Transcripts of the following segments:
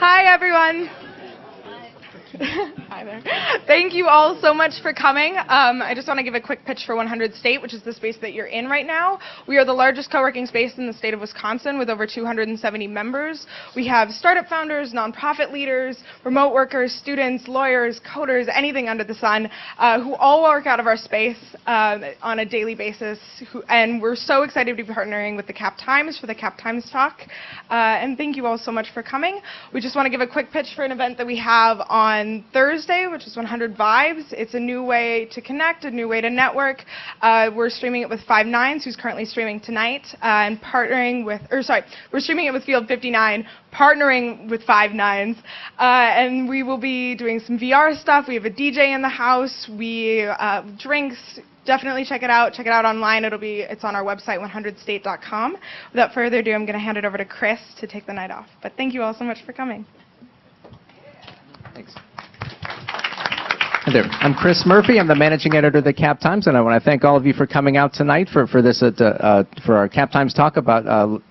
Hi, everyone. Hi there. Thank you all so much for coming. I just want to give a quick pitch for 100 State, which is the space that you're in right now. We are the largest co-working space in the state of Wisconsin with over 270 members. We have startup founders, nonprofit leaders, remote workers, students, lawyers, coders, anything under the sun, who all work out of our space on a daily basis. And we're so excited to be partnering with the Captimes for the Captimes Talk. And thank you all so much for coming. We just want to give a quick pitch for an event that we have on Thursday, which is 100 Vibes. It's a new way to connect, a new way to network. We're streaming it with 5'9", who's currently streaming tonight, and partnering with, we're streaming it with Field 59, partnering with 5'9". And we will be doing some VR stuff. We have a DJ in the house. We drinks. Definitely check it out. Check it out online. It's on our website, 100state.com. Without further ado, I'm going to hand it over to Chris to take the night off. But thank you all so much for coming. Thanks. Hi there. I'm Chris Murphy. I'm the managing editor of the Captimes, and I want to thank all of you for coming out tonight for our Captimes talk about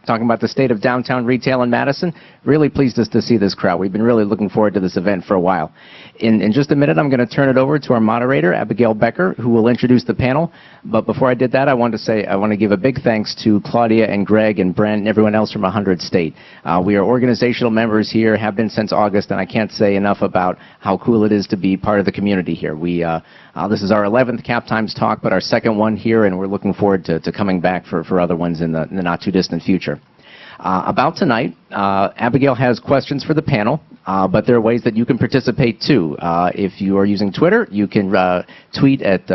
talking about the state of downtown retail in Madison. Really pleased to see this crowd. We've been really looking forward to this event for a while. In just a minute, I'm going to turn it over to our moderator, Abigail Becker, who will introduce the panel. But before I did that, I want to give a big thanks to Claudia and Greg and Brent and everyone else from 100 State. We are organizational members here, have been since August, and I can't say enough about how cool it is to be part of the community here. This is our 11th Captimes talk, but our second one here, and we're looking forward to coming back for other ones in the not-too-distant future. About tonight, Abigail has questions for the panel, but there are ways that you can participate too. If you are using Twitter, you can tweet at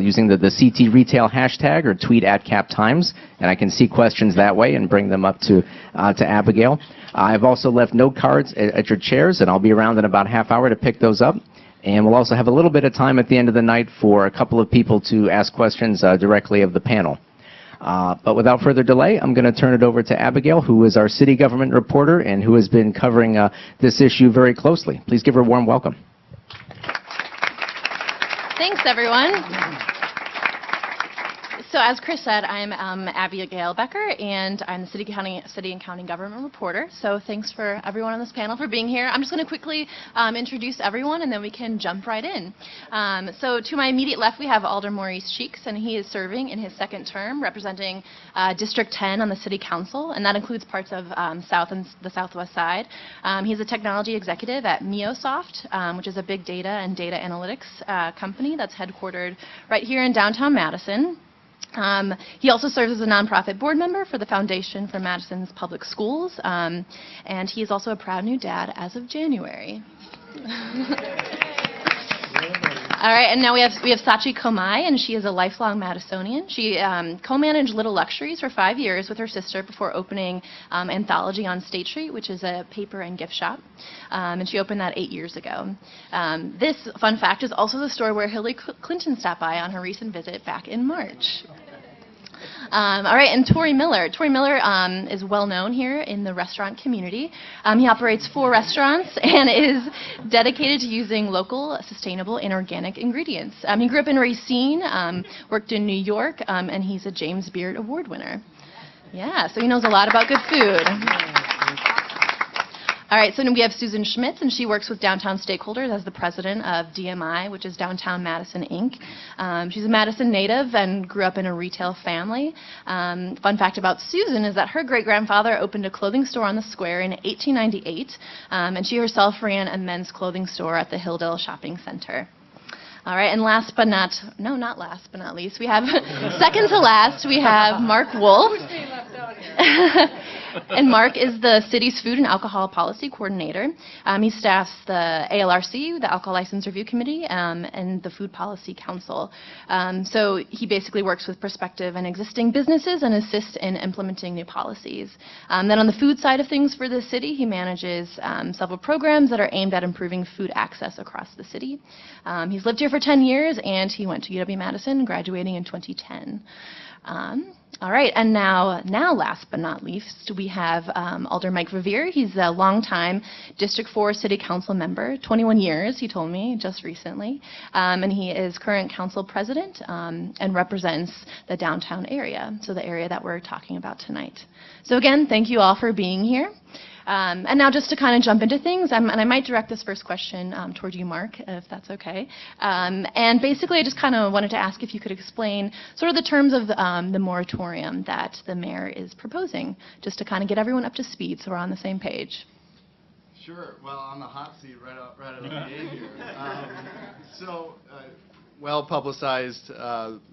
using the CT Retail hashtag or tweet at Captimes, and I can see questions that way and bring them up to Abigail. I've also left note cards at your chairs, and I'll be around in about a half hour to pick those up. And we'll also have a little bit of time at the end of the night for a couple of people to ask questions directly of the panel. But without further delay, I'm going to turn it over to Abigail, who is our city government reporter and who has been covering this issue very closely. Please give her a warm welcome. Thanks, everyone. So as Chris said, I'm Abigail Becker, and I'm the city and county government reporter. So thanks for everyone on this panel for being here. I'm just going to quickly introduce everyone, and then we can jump right in. So to my immediate left, we have Alder Maurice Cheeks, and he is serving in his second term, representing District 10 on the city council, and that includes parts of South and the Southwest side. He's a technology executive at MioSoft, which is a big data and data analytics company that's headquartered right here in downtown Madison. He also serves as a nonprofit board member for the Foundation for Madison's Public Schools, and he is also a proud new dad as of January. All right, and now we have Sachi Komai, and she is a lifelong Madisonian. She co-managed Little Luxuries for 5 years with her sister before opening Anthology on State Street, which is a paper and gift shop, and she opened that 8 years ago. This, fun fact, is also the store where Hillary Clinton stopped by on her recent visit back in March. All right, and Tory Miller. Tory Miller is well known here in the restaurant community. He operates 4 restaurants and is dedicated to using local, sustainable, and organic ingredients. He grew up in Racine, worked in New York, and he's a James Beard Award winner. Yeah, so he knows a lot about good food. All right, so then we have Susan Schmitz, and she works with downtown stakeholders as the president of DMI, which is Downtown Madison, Inc. She's a Madison native and grew up in a retail family. Fun fact about Susan is that her great-grandfather opened a clothing store on the square in 1898, and she herself ran a men's clothing store at the Hilldale Shopping Center. All right, and last but not least, we have, second to last, we have Mark Woulf. And Mark is the city's food and alcohol policy coordinator. He staffs the ALRC, the Alcohol License Review Committee, and the Food Policy Council. So he basically works with prospective and existing businesses and assists in implementing new policies. Then on the food side of things for the city, he manages several programs that are aimed at improving food access across the city. He's lived here for 10 years, and he went to UW-Madison, graduating in 2010. All right, and now last but not least, we have Alder Mike Verveer. He's a longtime District 4 City Council member, 21 years, he told me just recently, and he is current council president and represents the downtown area, so the area that we're talking about tonight. So again, thank you all for being here. And now just to kind of jump into things, and I might direct this first question toward you, Mark, if that's okay. And basically, I just kind of wanted to ask if you could explain sort of the terms of the moratorium that the mayor is proposing, just to kind of get everyone up to speed so we're on the same page. Sure. Well, on the hot seat right out of the gate here. Well-publicized,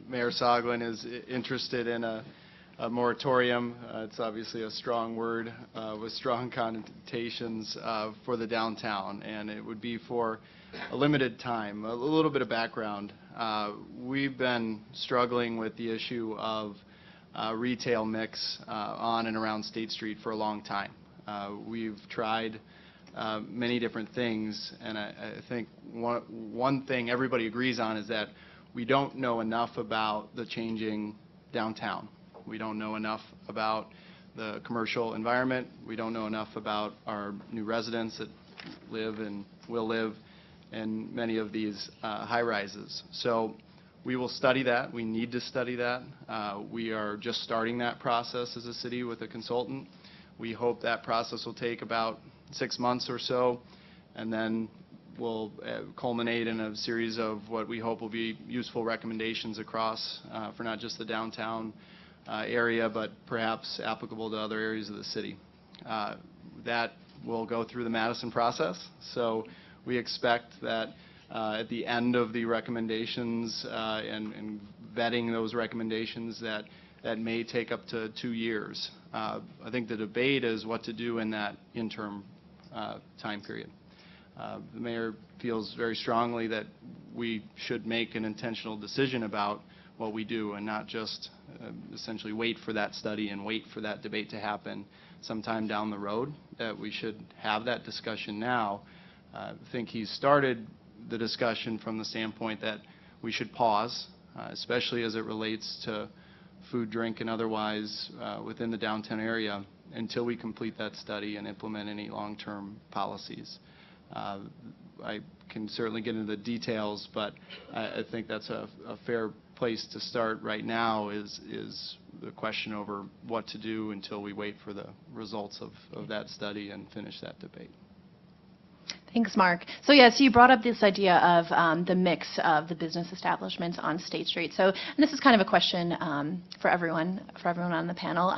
Mayor Soglin is interested in a moratorium. It's obviously a strong word with strong connotations for the downtown, and it would be for a limited time. A little bit of background. We've been struggling with the issue of retail mix on and around State Street for a long time. We've tried many different things, and I think one thing everybody agrees on is that we don't know enough about the changing downtown. We don't know enough about the commercial environment. We don't know enough about our new residents that live and will live in many of these high-rises. So we will study that. We need to study that. We are just starting that process as a city with a consultant. We hope that process will take about 6 months or so, and then will culminate in a series of what we hope will be useful recommendations across for not just the downtown area, but perhaps applicable to other areas of the city. That will go through the Madison process, so we expect that at the end of the recommendations and vetting those recommendations that may take up to 2 years. I think the debate is what to do in that interim time period. The mayor feels very strongly that we should make an intentional decision about what we do and not just essentially wait for that study and wait for that debate to happen sometime down the road, that we should have that discussion now. I think he started the discussion from the standpoint that we should pause, especially as it relates to food, drink, and otherwise within the downtown area until we complete that study and implement any long-term policies. I can certainly get into the details, but I think that's a fair place to start right now is the question over what to do until we wait for the results of that study and finish that debate. Thanks, Mark. So yes, you brought up this idea of the mix of the business establishments on State Street. So, and this is kind of a question for everyone on the panel.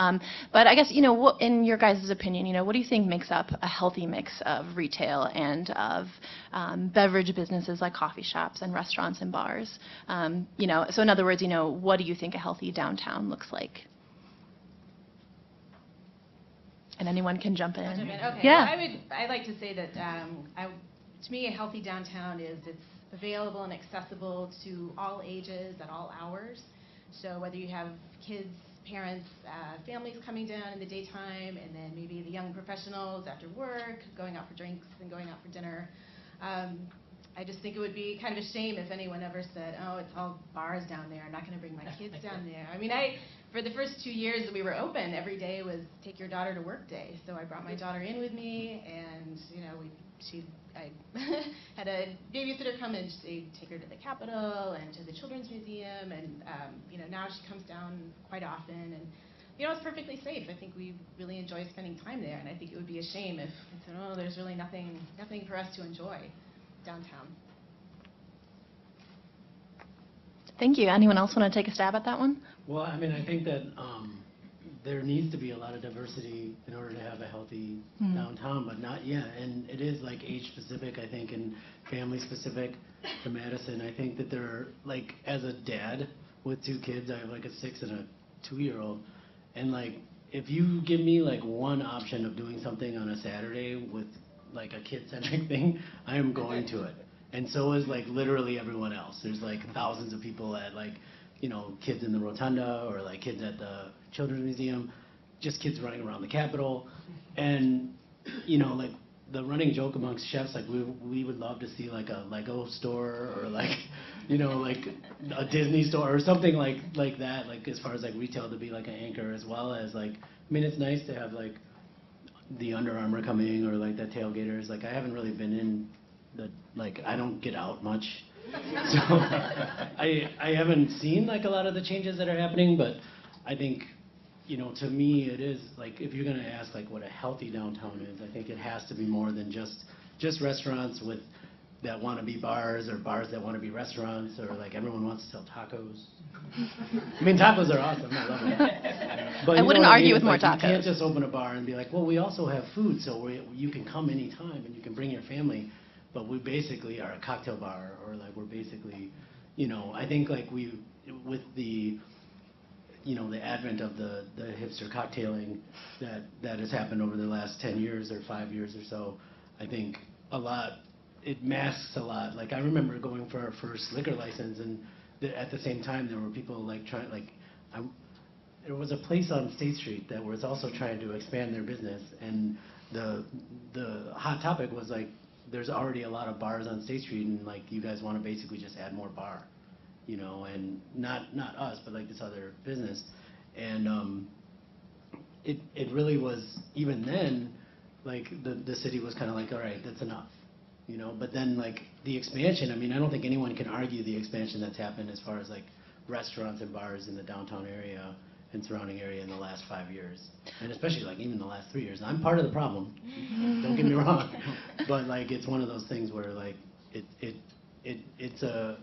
But I guess, what, in your guys' opinion, what do you think makes up a healthy mix of retail and of beverage businesses like coffee shops and restaurants and bars? So in other words, what do you think a healthy downtown looks like? And anyone can jump in. Okay. Yeah. Well, I'd like to say that to me, a healthy downtown is it's available and accessible to all ages at all hours. So whether you have kids, parents, families coming down in the daytime, and then maybe the young professionals after work, going out for drinks and going out for dinner. I just think it would be kind of a shame if anyone ever said, oh, it's all bars down there, I'm not going to bring my kids down there. I mean, for the first 2 years that we were open, every day was take your daughter to work day. So I brought my daughter in with me, and I had a babysitter come and she'd take her to the Capitol and to the Children's Museum, and now she comes down quite often, and it's perfectly safe. I think we really enjoy spending time there, and I think it would be a shame if there's really nothing for us to enjoy downtown. Thank you. Anyone else want to take a stab at that one? Well, I mean, I think that there needs to be a lot of diversity in order to have a healthy downtown, but not yet. And it is like age specific, I think, and family specific to Madison. I think that there, like, as a dad with 2 kids, I have like a 6 and a 2-year-old, and like, if you give me like one option of doing something on a Saturday with like a kid-centric thing, I am going to it. And so is like literally everyone else. There's like thousands of people at like, kids in the Rotunda or like kids at the Children's Museum, just kids running around the Capitol. And, like the running joke amongst chefs, like we would love to see like a Lego store or like, like a Disney store or something like that, like as far as like retail to be like an anchor, as well as like, I mean, it's nice to have like the Under Armour coming or like the tailgaters. Like I haven't really been in I don't get out much, so I haven't seen like a lot of the changes that are happening, but I think you know, to me, it is like, if you're going to ask like what a healthy downtown is, I think it has to be more than just restaurants with that want to be bars, or bars that want to be restaurants, or like everyone wants to sell tacos. I mean, tacos are awesome. I love it. But I wouldn't argue with more like, tacos. You can't just open a bar and be like, well, we also have food, so you can come anytime and you can bring your family. But we basically are a cocktail bar, or like we're basically, you know, I think like with the, you know, the advent of the hipster cocktailing that has happened over the last 10 years or 5 years or so, I think it masks a lot. Like I remember going for our first liquor license, and at the same time there were people like trying, like there was a place on State Street that was also trying to expand their business, and the hot topic was like, there's already a lot of bars on State Street, and like you guys want to basically just add more bar, you know, and not us, but like this other business. And it really was, even then, like the city was kind of like, all right, that's enough, you know. But then like the expansion, I mean, I don't think anyone can argue the expansion that's happened as far as like restaurants and bars in the downtown area and surrounding area in the last 5 years, and especially like even the last 3 years. I'm part of the problem, don't get me wrong, but like it's one of those things where like it's a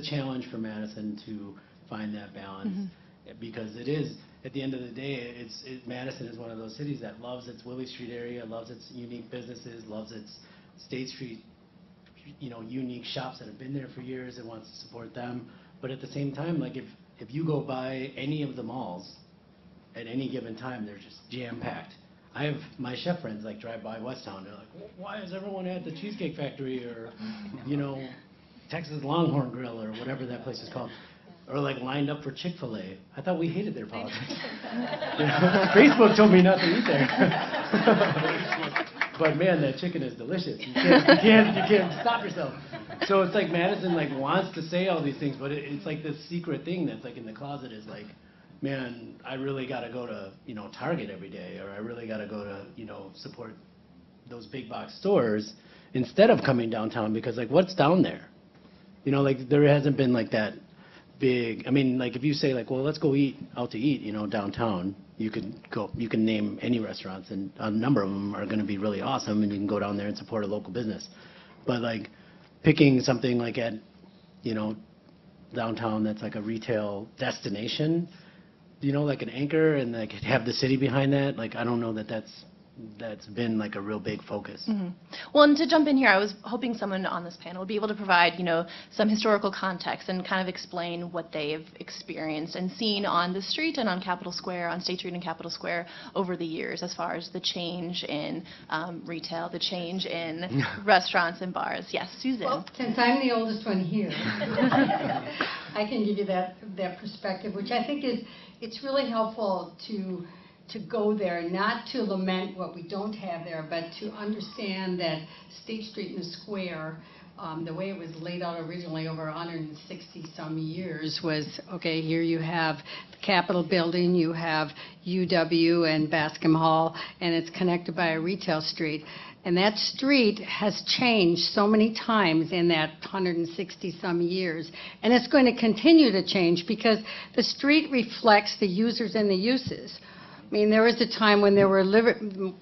challenge for Madison to find that balance, because it is, at the end of the day, Madison is one of those cities that loves its Willie Street area, loves its unique businesses, loves its State Street, you know, unique shops that have been there for years and wants to support them. But at the same time, like if you go by any of the malls at any given time, they're just jam-packed. I have my chef friends like drive by Westtown, they're like, well, why is everyone at the Cheesecake Factory, or, you know, Texas Longhorn Grill, or whatever that place is called, or like lined up for Chick-fil-A. I thought we hated their politics. You know, Facebook told me not to eat there. But man, that chicken is delicious. You can't stop yourself. So it's like Madison like wants to say all these things, but it's like this secret thing that's like in the closet, is like, man, I really got to go to, you know, Target every day, or I really got to go to, you know, support those big box stores instead of coming downtown, because like what's down there? You know, like there hasn't been like that big, I mean, like if you say like, well, let's go out to eat, you know, downtown, you can name any restaurants, and a number of them are going to be really awesome, and you can go down there and support a local business. But like picking something like at, you know, downtown that's like a retail destination, you know, like an anchor, and like have the city behind that, like I don't know that that's been like a real big focus. Well, and to jump in here, I was hoping someone on this panel would be able to provide, you know, some historical context and kind of explain what they've experienced and seen on the street and on Capitol Square, on State Street and Capitol Square over the years, as far as the change in retail, the change in restaurants and bars. Yes, Susan. Well, since I'm the oldest one here, I can give you that perspective, which I think it's really helpful to go there, not to lament what we don't have there, but to understand that State Street and the Square, the way it was laid out originally over 160-some years was, okay, here you have the Capitol building, you have UW and Bascom Hall, and it's connected by a retail street. And that street has changed so many times in that 160-some years. And it's going to continue to change because the street reflects the users and the uses. I mean, there was a time when there were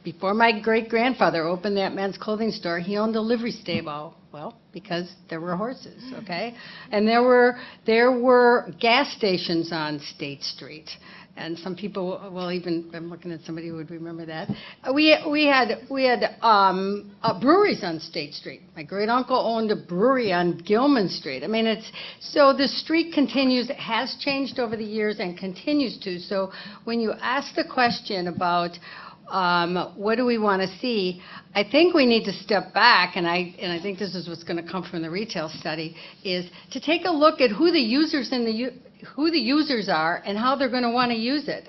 before my great-grandfather opened that men's clothing store, he owned a livery stable. Well, because there were horses, okay? And there were gas stations on State Street. And some people, well, even I'm looking at somebody who would remember that. We had breweries on State Street. My great uncle owned a brewery on Gilman Street. I mean, so the street has changed over the years and continues to. So when you ask the question about what do we want to see, I think we need to step back, and I think this is what's going to come from the retail study, is to take a look at who the users are and how they're going to want to use it.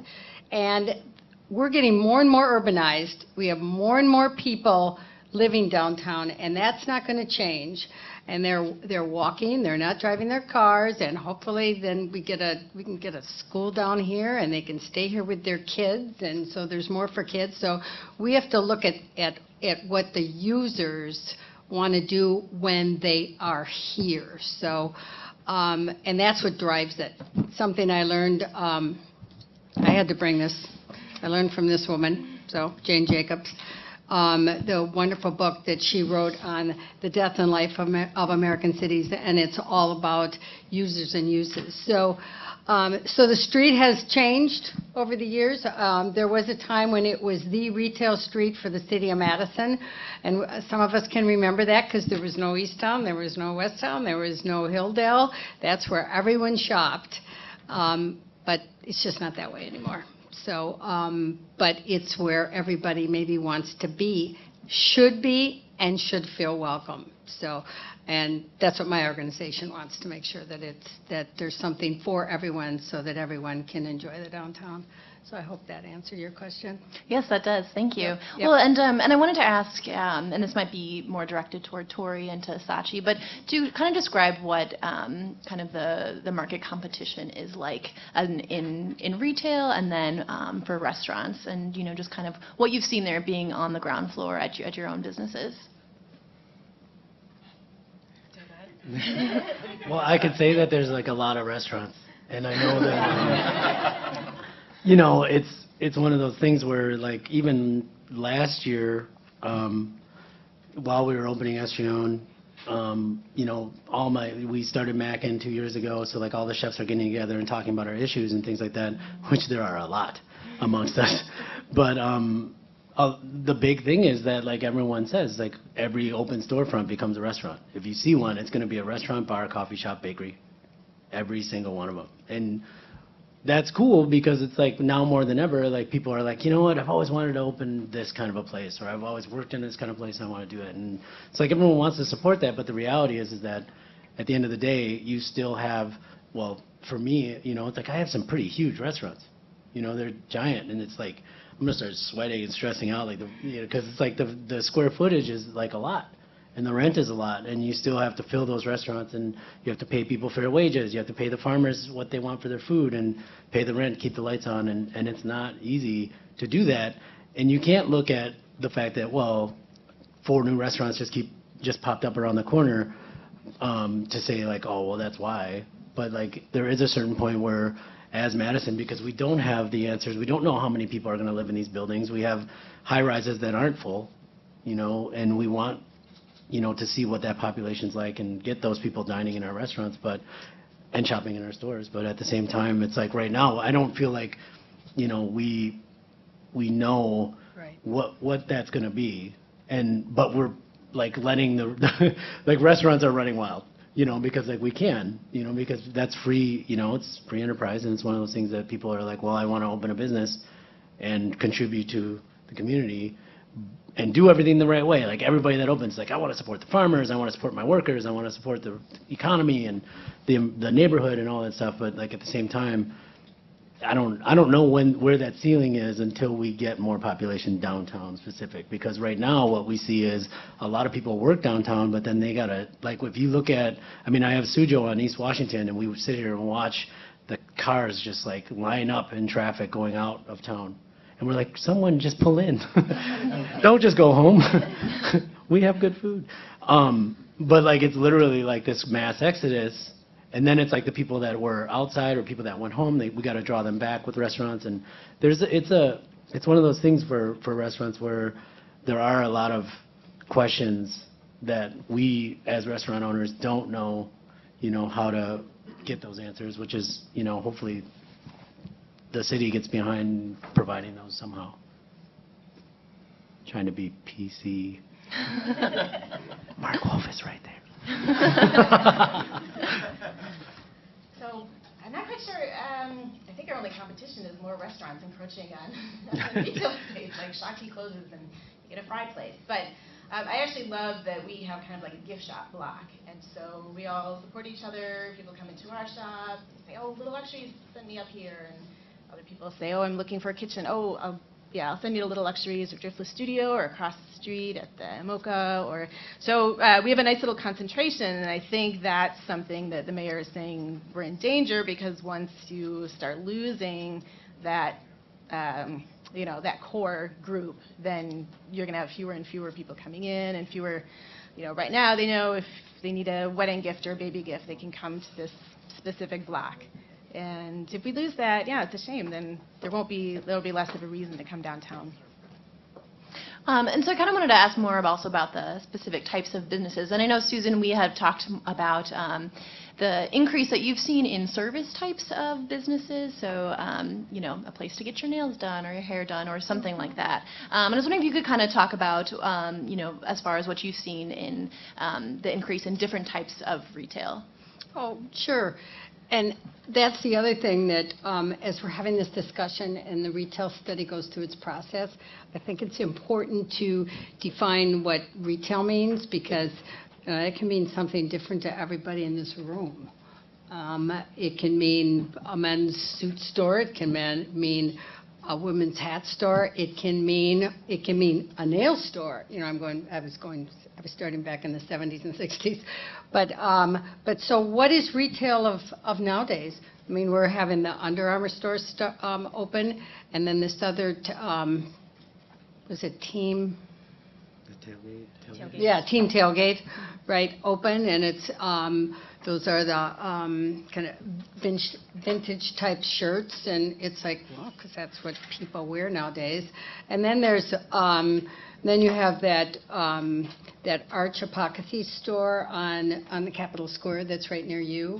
And we're getting more and more urbanized. We have more and more people living downtown, and that's not going to change. And they're walking, they're not driving their cars, and hopefully then we can get a school down here, and they can stay here with their kids, and so there's more for kids. So we have to look at what the users want to do when they are here. So and that's what drives it. Something I learned I had to bring this. I learned from this woman, Jane Jacobs, the wonderful book that she wrote on the death and life of American cities, and it's all about users and uses. So the street has changed over the years. There was a time when it was the retail street for the city of Madison, and some of us can remember that because there was no Easttown, there was no Westtown, there was no Hilldale. That's where everyone shopped, but it's just not that way anymore. So, but it's where everybody maybe wants to be, should be, and should feel welcome. So, and that's what my organization wants, to make sure that there's something for everyone so that everyone can enjoy the downtown. So I hope that answered your question. Yes, that does. Thank you. Yep. Well, and I wanted to ask, and this might be more directed toward Tory and to Sachi, but to kind of describe what kind of the market competition is like in retail, and then for restaurants, and just kind of what you've seen there being on the ground floor at your own businesses. Well, I could say that there's like a lot of restaurants, and I know that it's one of those things where, like, even last year, while we were opening Estrellon, we started Mackin 2 years ago, so like all the chefs are getting together and talking about our issues and things like that, which there are a lot amongst us. But the big thing is that, like everyone says, like every open storefront becomes a restaurant. If you see one, it's going to be a restaurant, bar, coffee shop, bakery, every single one of them. And that's cool because it's like now more than ever, like people are like, you know what, I've always wanted to open this kind of a place, or I've always worked in this kind of place, and I want to do it. And it's like everyone wants to support that, but the reality is that at the end of the day, you still have, well, for me, it's like I have some pretty huge restaurants. They're giant, and it's like I'm gonna start sweating and stressing out, like because it's like the square footage is like a lot, and the rent is a lot, and you still have to fill those restaurants, and you have to pay people fair wages, you have to pay the farmers what they want for their food, and pay the rent, keep the lights on, and it's not easy to do that. And you can't look at the fact that, well, 4 new restaurants just popped up around the corner to say like, oh, well, that's why. But like there is a certain point where, as Madison, because we don't have the answers, we don't know how many people are going to live in these buildings. We have high rises that aren't full, and we want to see what that population's like and get those people dining in our restaurants, and shopping in our stores. But at the same time, it's like right now, I don't feel like, we know Right. what that's going to be, but we're like letting like restaurants are running wild, because like we can, because that's free, it's free enterprise, and it's one of those things that people are like, well, I want to open a business and contribute to the community and do everything the right way. Like everybody that opens, like I want to support the farmers, I want to support my workers, I want to support the economy and the neighborhood and all that stuff. But like at the same time, I don't know where that ceiling is until we get more population downtown specific. Because right now what we see is a lot of people work downtown, but then they gotta, like if you look at, I have Sujeo on East Washington, and we would sit here and watch the cars just like line up in traffic going out of town. And we're like, someone just pull in. Don't just go home. We have good food. But like it's literally like this mass exodus. And then it's like the people that were outside or people that went home, we got to draw them back with restaurants. And it's one of those things for restaurants where there are a lot of questions that we as restaurant owners don't know, how to get those answers, which is, hopefully the city gets behind providing those somehow. Trying to be PC. Mark Woulf is right there. So I'm not quite sure. I think our only competition is more restaurants encroaching on retail space. Like Sachi closes and you get a fry place. But I actually love that we have kind of like a gift shop block, and so we all support each other. People come into our shop, they say, "Oh, Little Luxuries, send me up here," and other people say, "Oh, I'm looking for a kitchen. Oh, I'll send you to Little Luxuries or Driftless Studio or across the street at the Mocha." Or so we have a nice little concentration, and I think that's something that the mayor is saying we're in danger, because once you start losing that, that core group, then you're going to have fewer and fewer people coming in, and fewer. Right now they know if they need a wedding gift or a baby gift, they can come to this specific block. And if we lose that, yeah, it's a shame. Then there'll be less of a reason to come downtown. And so I kind of wanted to ask more also about the specific types of businesses. And I know, Susan, we have talked about the increase that you've seen in service types of businesses. So, you know, a place to get your nails done or your hair done or something like that. And I was wondering if you could kind of talk about, you know, as far as what you've seen in the increase in different types of retail. Oh, sure. And that's the other thing that, as we're having this discussion and the retail study goes through its process, I think it's important to define what retail means, because it can mean something different to everybody in this room. It can mean a men's suit store. It can mean a women's hat store. It can mean a nail store. You know, I was starting back in the 70s and 60s. But so what is retail of nowadays? I mean, we're having the Under Armour store open, and then this other, was it Team? The tailgate. Yeah, Team Tailgate, right, open, and it's, those are the kind of vintage type shirts, and it's like, well, because that's what people wear nowadays. And then there's, then you have that Arch Apothecary store on the Capitol Square that's right near you,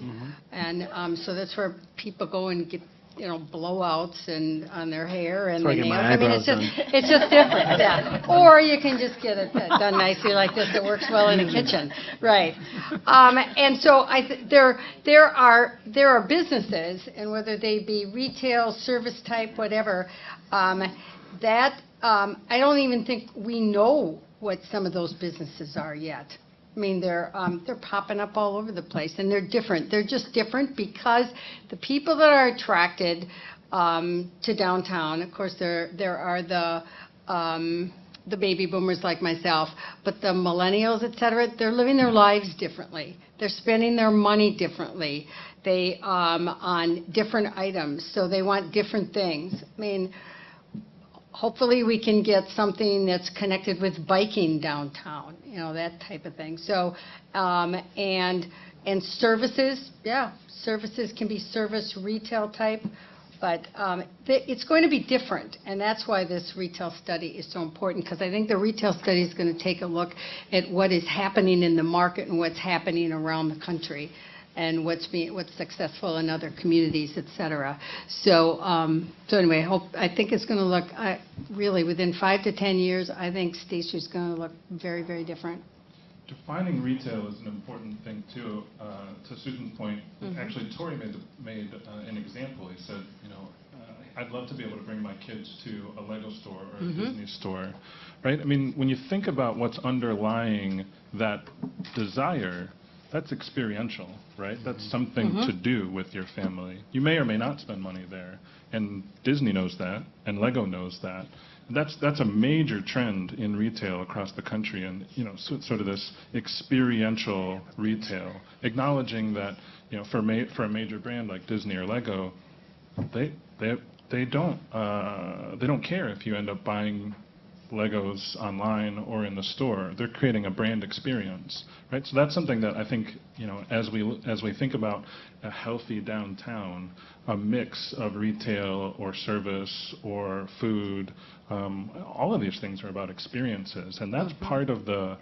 and so that's where people go and get, you know, blowouts and on their hair and That's where I get my eyebrows done. It's just different, yeah. Or you can just get it done nicely like this. It works well in the kitchen, right? And so there are businesses, and whether they be retail, service type, whatever, that I don't even think we know what some of those businesses are yet. I mean, they're popping up all over the place, and they're different. They're just different because the people that are attracted to downtown, of course, there are the baby boomers like myself, but the millennials, et cetera, they're living their lives differently. They're spending their money differently. They on different items, so they want different things. I mean, hopefully we can get something that's connected with biking downtown, you know, that type of thing. So, and services, yeah, services can be service retail type, but it's going to be different, and that's why this retail study is so important, because I think the retail study is going to take a look at what is happening in the market and what's happening around the country, and what's successful in other communities, et cetera. So, so anyway, I think it's going to look, really, within 5 to 10 years, I think State Street's going to look very, very different. Defining retail is an important thing, too. To Susan's point, actually, Tory made an example. He said, you know, I'd love to be able to bring my kids to a Lego store or a Disney store, right? I mean, when you think about what's underlying that desire, that's experiential, right? That's something to do with your family. You may or may not spend money there, and Disney knows that, and Lego knows that. That's a major trend in retail across the country, and you know, sort of this experiential retail, acknowledging that, you know, for a major brand like Disney or Lego, they don't care if you end up buying Legos online or in the store. They're creating a brand experience, right? So that's something that I think, you know, as we think about a healthy downtown, a mix of retail or service or food, all of these things are about experiences, and that's part of the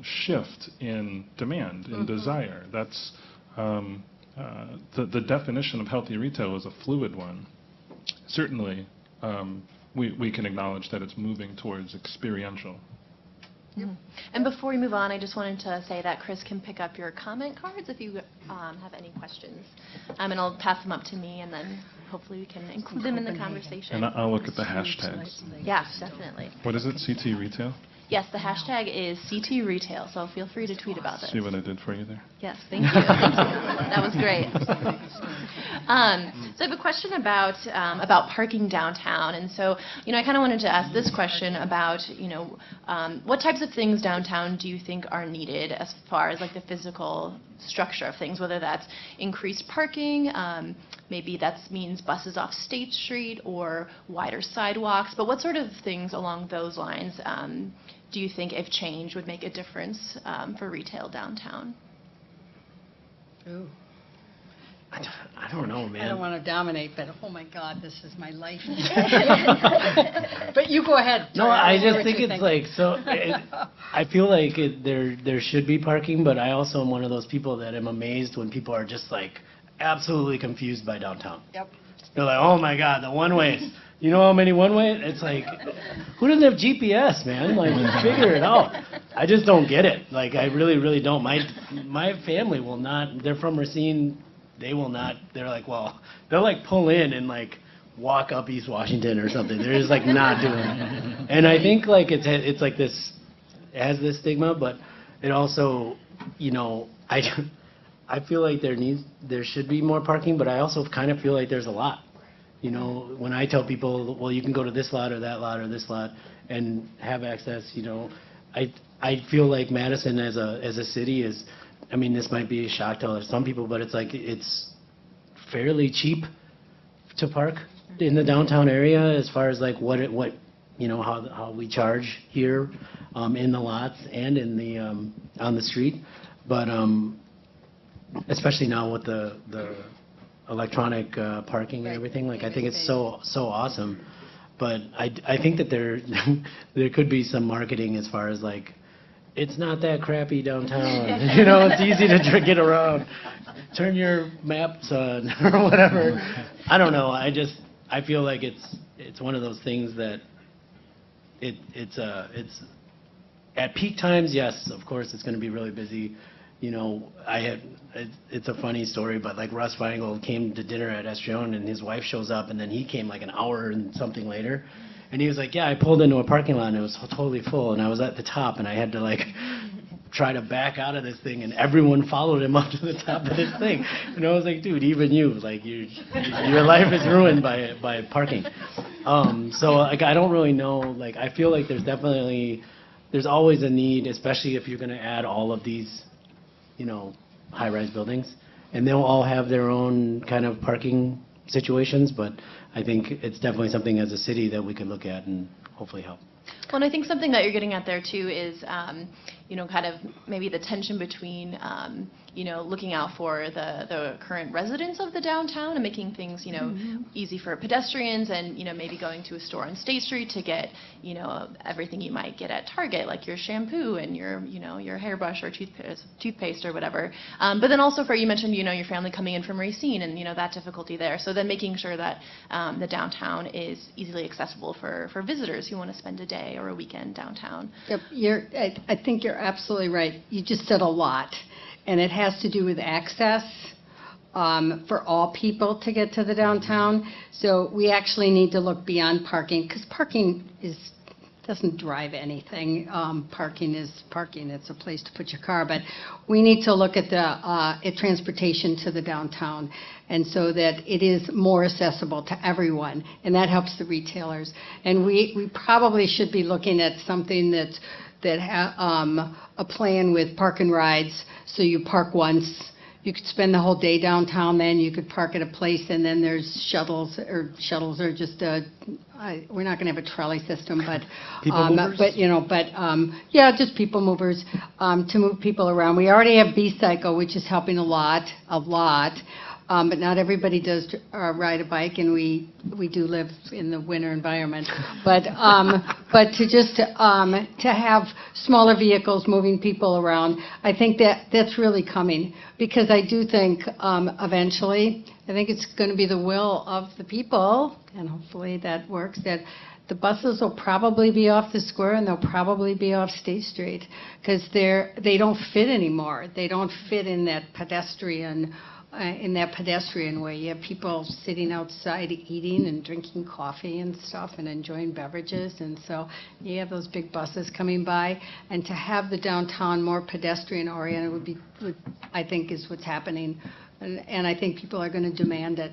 shift in demand, in desire. That's the definition of healthy retail is a fluid one. Certainly, we can acknowledge that it's moving towards experiential. And before we move on, I just wanted to say that Chris can pick up your comment cards if you have any questions. And I'll pass them up to me, and then hopefully we can include them in the conversation. And I'll look at the hashtags. Yeah, definitely. What is it, CT Retail? Yes, the hashtag is CT Retail, so feel free to tweet about this. See what I did for you there? Yes, thank you. Thank you. That was great. So I have a question about parking downtown, and so, you know, I kind of wanted to ask this question about, you know, what types of things downtown do you think are needed as far as like the physical structure of things, whether that's increased parking, maybe that means buses off State Street or wider sidewalks, but what sort of things along those lines do you think, if change, would make a difference for retail downtown? Ooh. I don't know, man. I don't want to dominate, but oh my God, this is my life. But you go ahead. No, Tori, I hear just what think you're it's thinking. like, so, I feel like there should be parking, but I also am one of those people that am amazed when people are just like absolutely confused by downtown. Yep. They're like, oh my God, the one-ways. You know how many one-way? It's like, who doesn't have GPS, man? Like, figure it out. I just don't get it. Like, I really, really don't. My family will not, they're from Racine, they will not, they're like, well, they'll like pull in and like walk up East Washington or something. They're just like not doing it. And I think like it's like this, it has this stigma, but it also, you know, I feel like there should be more parking, but I also kind of feel like there's a lot. You know, when I tell people, well, you can go to this lot or that lot or this lot and have access, you know, I feel like Madison as a city is, I mean, this might be a shock to some people, but it's like it's fairly cheap to park in the downtown area as far as like what you know, how we charge here in the lots and in the on the street, but especially now with the electronic parking and everything, like I think it's so awesome. But I think that there could be some marketing as far as like, it's not that crappy downtown. You know, it's easy to get around. Turn your maps on or whatever. I don't know. I feel like it's one of those things that it's at peak times. Yes, of course, it's going to be really busy. You know, it's a funny story, but like Russ Feingold came to dinner at Estrellon and his wife shows up and then he came like an hour and something later. And he was like, yeah, I pulled into a parking lot and it was totally full and I was at the top and I had to like try to back out of this thing and everyone followed him up to the top of this thing. And I was like, dude, even you, like your life is ruined by parking. So like I don't really know, like I feel like there's always a need, especially if you're going to add all of these, you know, high-rise buildings, and they'll all have their own kind of parking situations, but I think it's definitely something as a city that we could look at and hopefully help. Well, and I think something that you're getting at there too is, you know, kind of maybe the tension between, you know, looking out for the current residents of the downtown and making things, you know, easy for pedestrians and, you know, maybe going to a store on State Street to get, you know, everything you might get at Target, like your shampoo and your, you know, your hairbrush or toothpaste or whatever. But then also for, you mentioned, you know, your family coming in from Racine and, you know, that difficulty there. So then making sure that the downtown is easily accessible for visitors who want to spend a day or a weekend downtown. Yep, I think you're absolutely right. You just said a lot, and it has to do with access for all people to get to the downtown. So we actually need to look beyond parking, because parking doesn't drive anything. Parking is parking. It's a place to put your car. But we need to look at at transportation to the downtown, and so that it is more accessible to everyone, and that helps the retailers. And we probably should be looking at something a plan with park and rides, so you park once. You could spend the whole day downtown, then you could park at a place, and then there's shuttles are just we're not going to have a trolley system, but people movers? Yeah, just people movers to move people around. We already have B-Cycle, which is helping a lot. But not everybody does ride a bike, and we do live in the winter environment. But to have smaller vehicles moving people around, I think that's really coming, because I do think eventually, I think it's going to be the will of the people, and hopefully that works, that the buses will probably be off the square and they'll probably be off State Street, because they don't fit anymore. They don't fit in that pedestrian way. You have people sitting outside eating and drinking coffee and stuff and enjoying beverages, and so you have those big buses coming by. And to have the downtown more pedestrian oriented I think is what's happening, and I think people are going to demand it.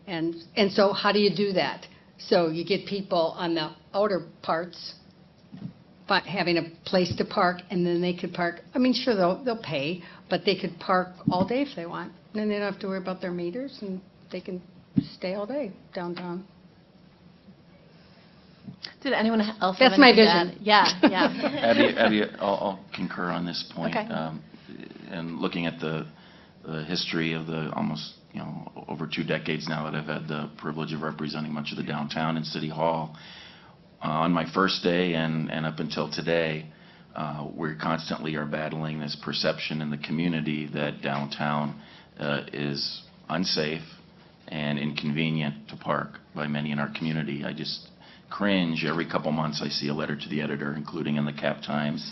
And so how do you do that? So you get people on the outer parts having a place to park, and then they could park. I mean, sure, they'll pay, but they could park all day if they want. And then they don't have to worry about their meters, and they can stay all day downtown. Did anyone else That's have my anything to vision. add? Yeah. Abby, I'll concur on this point. Okay. And looking at the history of the almost over 2 decades now that I've had the privilege of representing much of the downtown and City Hall. On my first day and up until today, we constantly are battling this perception in the community that downtown is unsafe and inconvenient to park by many in our community. I just cringe every couple months I see a letter to the editor, including in the Captimes,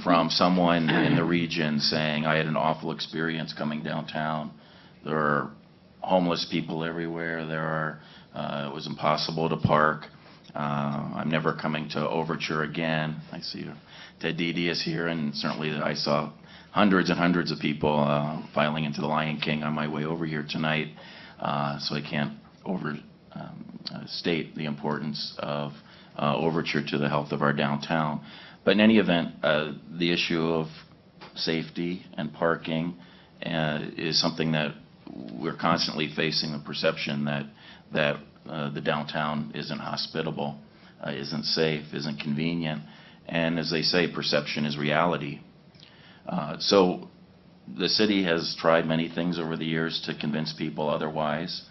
from someone in the region saying, I had an awful experience coming downtown. There are homeless people everywhere. It was impossible to park. I'm never coming to Overture again. I see Ted Dede is here, and certainly I saw hundreds and hundreds of people filing into the Lion King on my way over here tonight. So I can't overstate the importance of Overture to the health of our downtown. But in any event, the issue of safety and parking is something that we're constantly facing, the perception that the downtown isn't hospitable, isn't safe, isn't convenient. And as they say, perception is reality. So the city has tried many things over the years to convince people otherwise.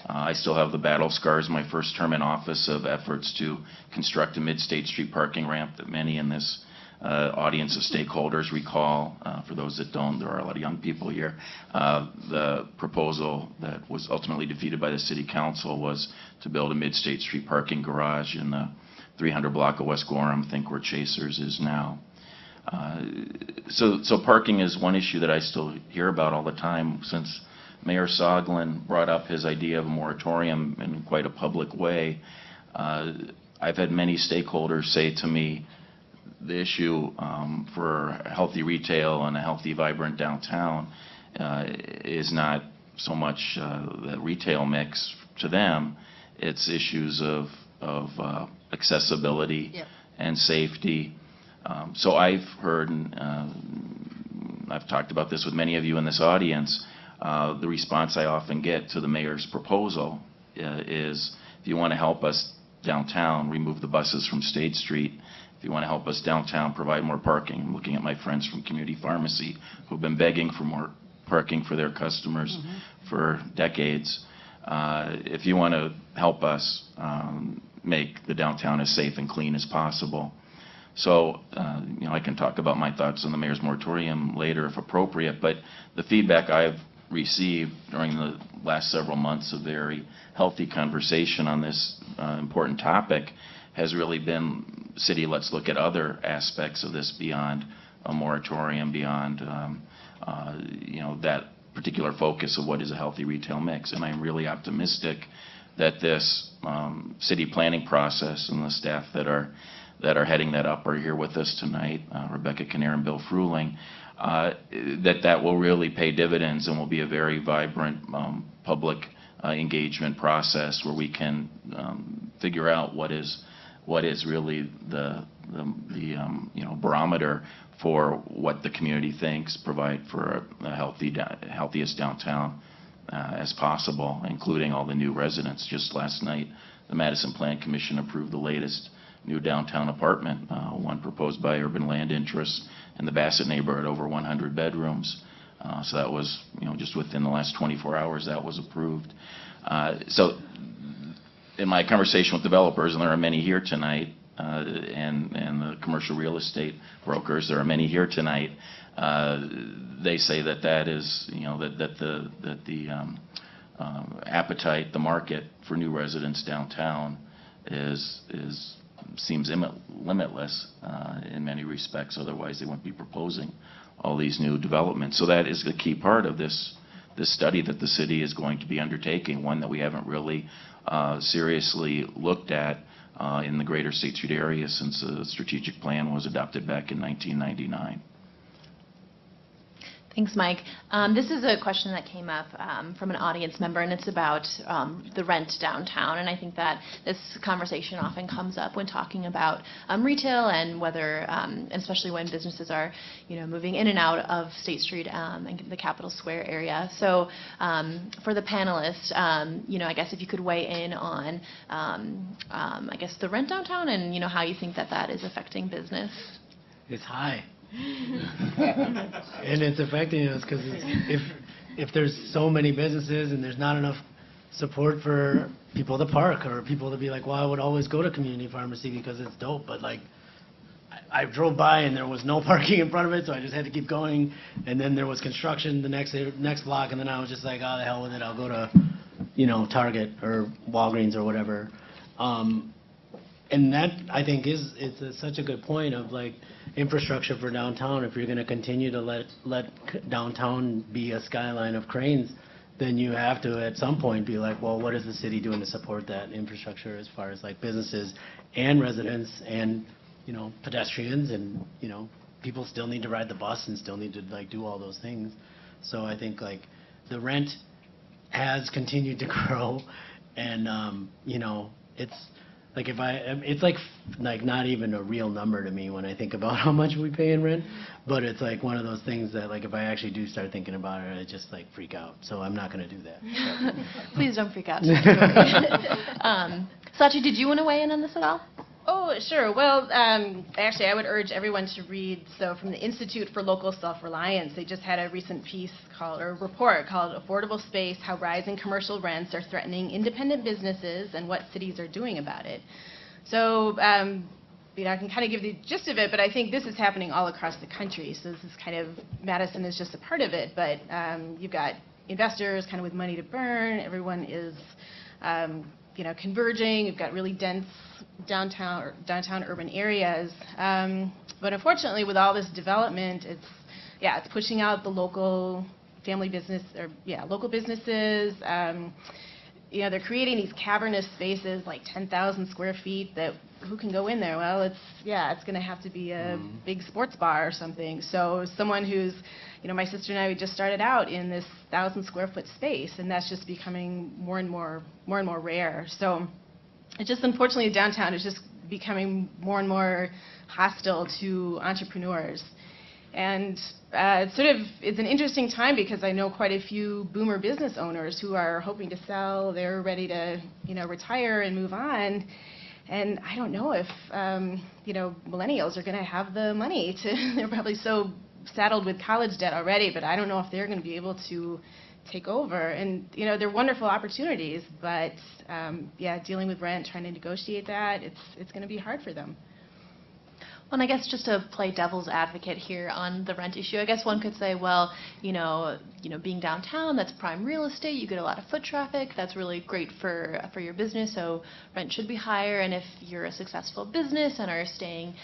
I still have the battle scars my first term in office of efforts to construct a mid-State Street parking ramp that many in this audience of stakeholders recall. For those that don't, there are a lot of young people here. The proposal that was ultimately defeated by the City Council was to build a mid-State Street parking garage in the 300 block of West Gorham, think where Chasers is now. So parking is one issue that I still hear about all the time. Since Mayor Soglin brought up his idea of a moratorium in quite a public way, I've had many stakeholders say to me, the issue for healthy retail and a healthy, vibrant downtown is not so much the retail mix to them. It's issues of accessibility and safety. So I've heard, and I've talked about this with many of you in this audience, the response I often get to the mayor's proposal is, if you want to help us downtown remove the buses from State Street, if you want to help us downtown provide more parking, I'm looking at my friends from Community Pharmacy who've been begging for more parking for their customers for decades. If you want to help us make the downtown as safe and clean as possible. So, I can talk about my thoughts on the mayor's moratorium later if appropriate, but the feedback I've received during the last several months of very healthy conversation on this important topic has really been, city, let's look at other aspects of this beyond a moratorium, beyond that particular focus of what is a healthy retail mix. And I'm really optimistic that this city planning process and the staff that are heading that up are here with us tonight, Rebecca Kinnear and Bill Fruehling, that will really pay dividends and will be a very vibrant public engagement process where we can figure out what is really the barometer for what the community thinks, provide for a healthiest downtown as possible, including all the new residents. Just last night, the Madison Plan Commission approved the latest new downtown apartment, one proposed by Urban Land Interests in the Bassett neighborhood, over 100 bedrooms. So that was, just within the last 24 hours, that was approved. So in my conversation with developers, and there are many here tonight, and the commercial real estate brokers, there are many here tonight, they say that is, that the appetite, the market for new residents downtown seems limitless in many respects. Otherwise, they wouldn't be proposing all these new developments. So that is the key part of this study that the city is going to be undertaking, one that we haven't really seriously looked at in the greater State Street area since the strategic plan was adopted back in 1999. Thanks, Mike. This is a question that came up from an audience member, and it's about the rent downtown. And I think that this conversation often comes up when talking about retail and whether, especially when businesses are, moving in and out of State Street and the Capitol Square area. So for the panelists, I guess if you could weigh in on, I guess, the rent downtown and, how you think that is affecting business. It's high. And it's affecting us because if there's so many businesses and there's not enough support for people to park or people to be like, well, I would always go to community pharmacy because it's dope, but like I drove by and there was no parking in front of it, so I just had to keep going. And then there was construction the next block, and then I was just like, oh, the hell with it, I'll go to, you know, Target or Walgreens or whatever. And that, I think, such a good point of like infrastructure for downtown. If you're going to continue to let downtown be a skyline of cranes, then you have to at some point be like, well, what is the city doing to support that infrastructure as far as like businesses and residents and, you know, pedestrians, and, you know, people still need to ride the bus and still need to like do all those things. So I think like the rent has continued to grow, and you know, it's like it's like not even a real number to me when I think about how much we pay in rent, but it's like one of those things that like if I actually do start thinking about it, I just like freak out. So I'm not going to do that. Please don't freak out. Sachi, did you want to weigh in on this at all? Oh, sure. Well, actually, I would urge everyone to read, so from the Institute for Local Self-Reliance, they just had a recent report called Affordable Space, How Rising Commercial Rents Are Threatening Independent Businesses and What Cities Are Doing About It. So, you know, I can kind of give the gist of it, but I think this is happening all across the country. So this is kind of, Madison is just a part of it, but you've got investors kind of with money to burn. Everyone is, you know, converging. You've got really dense downtown urban areas. But unfortunately, with all this development, it's pushing out the local family business, local businesses. You know, they're creating these cavernous spaces, like 10,000 square feet, that who can go in there? Well, it's going to have to be a big sports bar or something. So someone who's, you know, my sister and I, we just started out in this 1,000 square foot space, and that's just becoming more and more rare. So it's just, unfortunately, downtown is just becoming more and more hostile to entrepreneurs. And it's an interesting time because I know quite a few boomer business owners who are hoping to sell. They're ready to, you know, retire and move on. And I don't know if, you know, millennials are going to have the money to, they're probably so saddled with college debt already, but I don't know if they're going to be able to take over. And, you know, they're wonderful opportunities, but, dealing with rent, trying to negotiate that, it's going to be hard for them. Well, and I guess just to play devil's advocate here on the rent issue, I guess one could say, well, you know, being downtown, that's prime real estate. You get a lot of foot traffic. That's really great for your business. So rent should be higher. And if you're a successful business and are staying,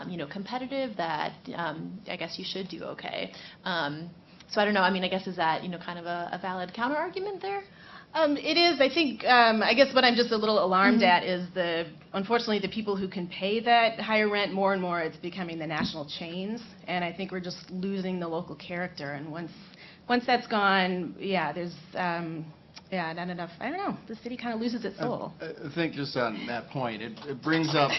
you know, competitive, that I guess you should do okay. So I don't know. I mean, I guess is that, you know, kind of a valid counter argument there? It is. I think, I guess what I'm just a little alarmed at is unfortunately, the people who can pay that higher rent, more and more it's becoming the national chains. And I think we're just losing the local character. And once that's gone, there's, not enough. I don't know. The city kind of loses its soul. I think just on that point, it brings up...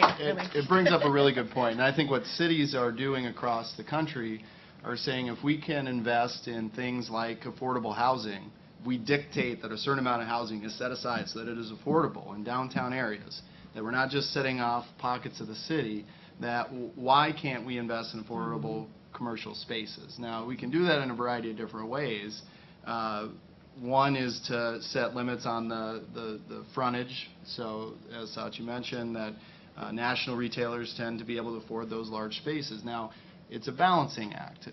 It brings up a really good point. And I think what cities are doing across the country are saying if we can invest in things like affordable housing, we dictate that a certain amount of housing is set aside so that it is affordable in downtown areas, that we're not just setting off pockets of the city, that why can't we invest in affordable commercial spaces? Now, we can do that in a variety of different ways. One is to set limits on the frontage. So, as Sachi mentioned, that national retailers tend to be able to afford those large spaces. Now, it's a balancing act.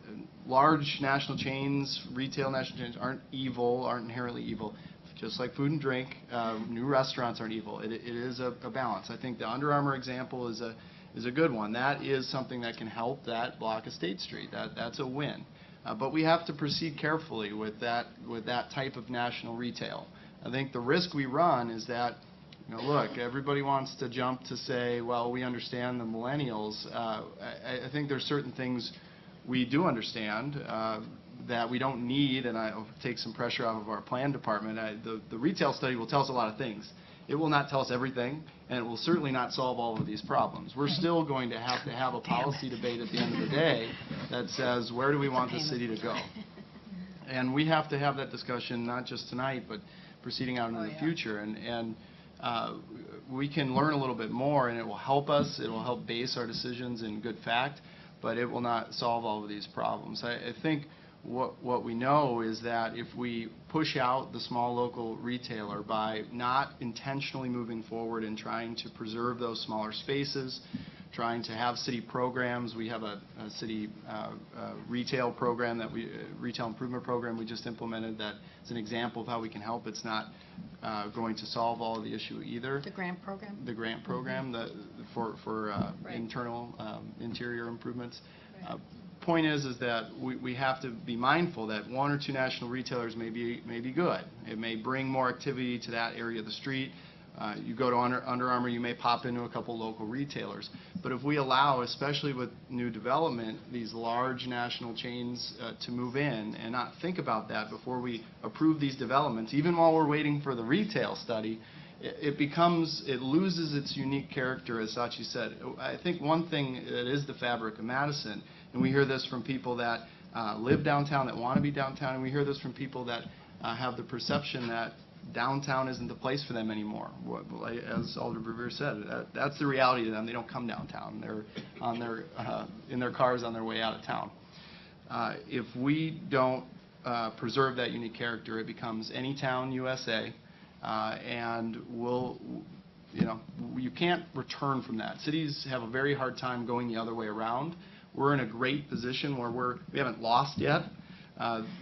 Large national chains, retail national chains aren't inherently evil. Just like food and drink, new restaurants aren't evil. It is a balance. I think the Under Armour example is a good one. That is something that can help that block of State Street. That's a win. But we have to proceed carefully with that type of national retail. I think the risk we run is that, you know, look, everybody wants to jump to say, well, we understand the millennials. I think there's certain things we do understand that we don't need, and I'll take some pressure off of our plan department. The retail study will tell us a lot of things. It will not tell us everything, and it will certainly not solve all of these problems. We're still going to have a policy debate at the end of the day that says, where do we want the city to go? And we have to have that discussion not just tonight, but proceeding out into the future. And we can learn a little bit more, and it will help us. It will help base our decisions in good fact. but it will not solve all of these problems. I think what we know is that if we push out the small local retailer by not intentionally moving forward and trying to preserve those smaller spaces, trying to have city programs. We have a city retail program retail improvement program we just implemented that is an example of how we can help. It's not going to solve all of the issue either. The grant program? The grant program for Right. interior improvements. Point is that we have to be mindful that one or two national retailers may be good. It may bring more activity to that area of the street. You go to Under Armour, you may pop into a couple local retailers. But if we allow, especially with new development, these large national chains to move in and not think about that before we approve these developments, even while we're waiting for the retail study, it loses its unique character, as Sachi said. I think one thing that is the fabric of Madison, and we hear this from people that live downtown, that want to be downtown, and we hear this from people that have the perception that downtown isn't the place for them anymore. As Alder Verveer said, that's the reality to them. They don't come downtown. They're in their cars on their way out of town. If we don't preserve that unique character, it becomes any town USA, and you can't return from that. Cities have a very hard time going the other way around. We're in a great position where we haven't lost yet.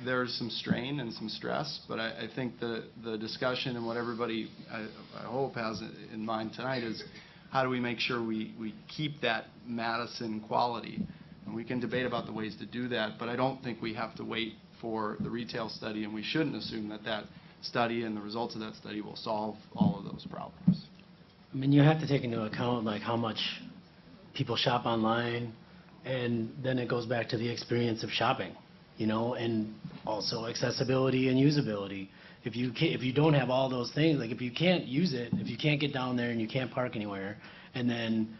There's some strain and some stress, but I think the discussion and what everybody, I hope, has in mind tonight is how do we make sure we keep that Madison quality. And we can debate about the ways to do that, but I don't think we have to wait for the retail study, and we shouldn't assume that study and the results of that study will solve all of those problems. I mean, you have to take into account like how much people shop online, and then it goes back to the experience of shopping, and also accessibility and usability. If you don't have all those things, like if you can't use it, if you can't get down there and you can't park anywhere, and then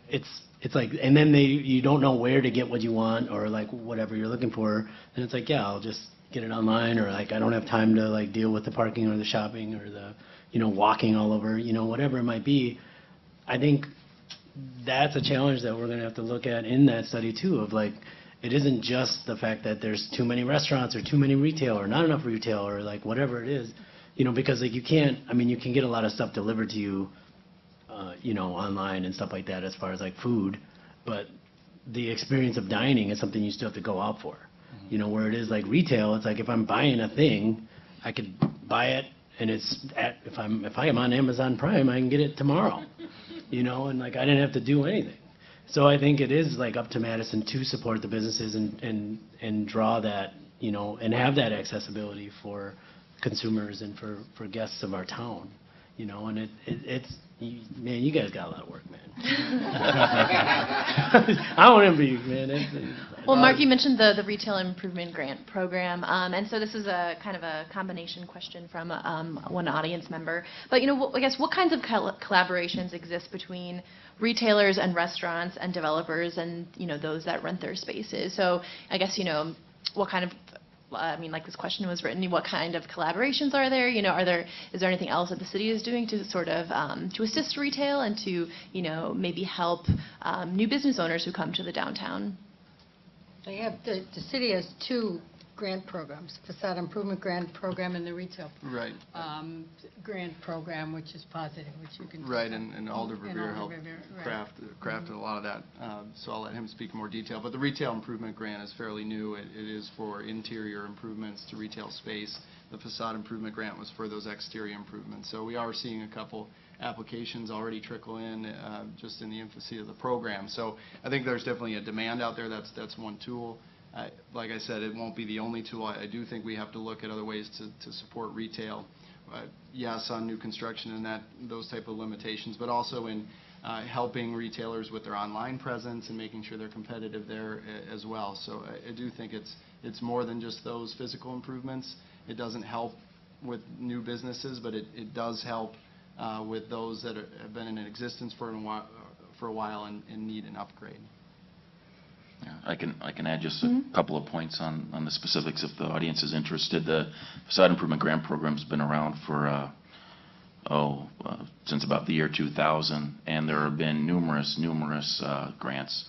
it's like, and then you don't know where to get what you want or like whatever you're looking for, then it's like, yeah, I'll just get it online, or like I don't have time to like deal with the parking or the shopping or the walking all over, whatever it might be. I think that's a challenge that we're going to have to look at in that study too, of like, it isn't just the fact that there's too many restaurants or too many retail or not enough retail or like whatever it is, because like you can get a lot of stuff delivered to you, online and stuff like that as far as like food, but the experience of dining is something you still have to go out for. Where it is like retail, it's like if I'm buying a thing, I could buy it and if I am on Amazon Prime, I can get it tomorrow. And like I didn't have to do anything. So I think it is like up to Madison to support the businesses and draw that, and have that accessibility for consumers and for guests of our town. And it's man, you guys got a lot of work, man. I don't envy you, man. Well, Mark, you mentioned the Retail Improvement Grant Program, and so this is a kind of a combination question from one audience member. But I guess what kinds of collaborations exist between retailers and restaurants and developers and those that rent their spaces? So I guess what kind of like this question was written, what kind of collaborations are there? Is there anything else that the city is doing to sort of to assist retail and to maybe help new business owners who come to the downtown? They have the city has two grant programs: Facade Improvement Grant Program and the Retail Grant Program, which is positive, which you can and Alder Verveer helped crafted a lot of that, so I'll let him speak in more detail. But the Retail Improvement Grant is fairly new. It is for interior improvements to retail space. The Facade Improvement Grant was for those exterior improvements. So we are seeing a couple applications already trickle in just in the infancy of the program. So I think there's definitely a demand out there. That's one tool. Like I said, it won't be the only tool. I do think we have to look at other ways to support retail. Yes, on new construction and those type of limitations, but also in helping retailers with their online presence and making sure they're competitive there as well. So I do think it's more than just those physical improvements. It doesn't help with new businesses, but it does help with those that have been in existence for a while and need an upgrade. Yeah, I can add just a couple of points on the specifics if the audience is interested. The Facade Improvement Grant Program's been around for since about the year 2000, and there have been numerous grants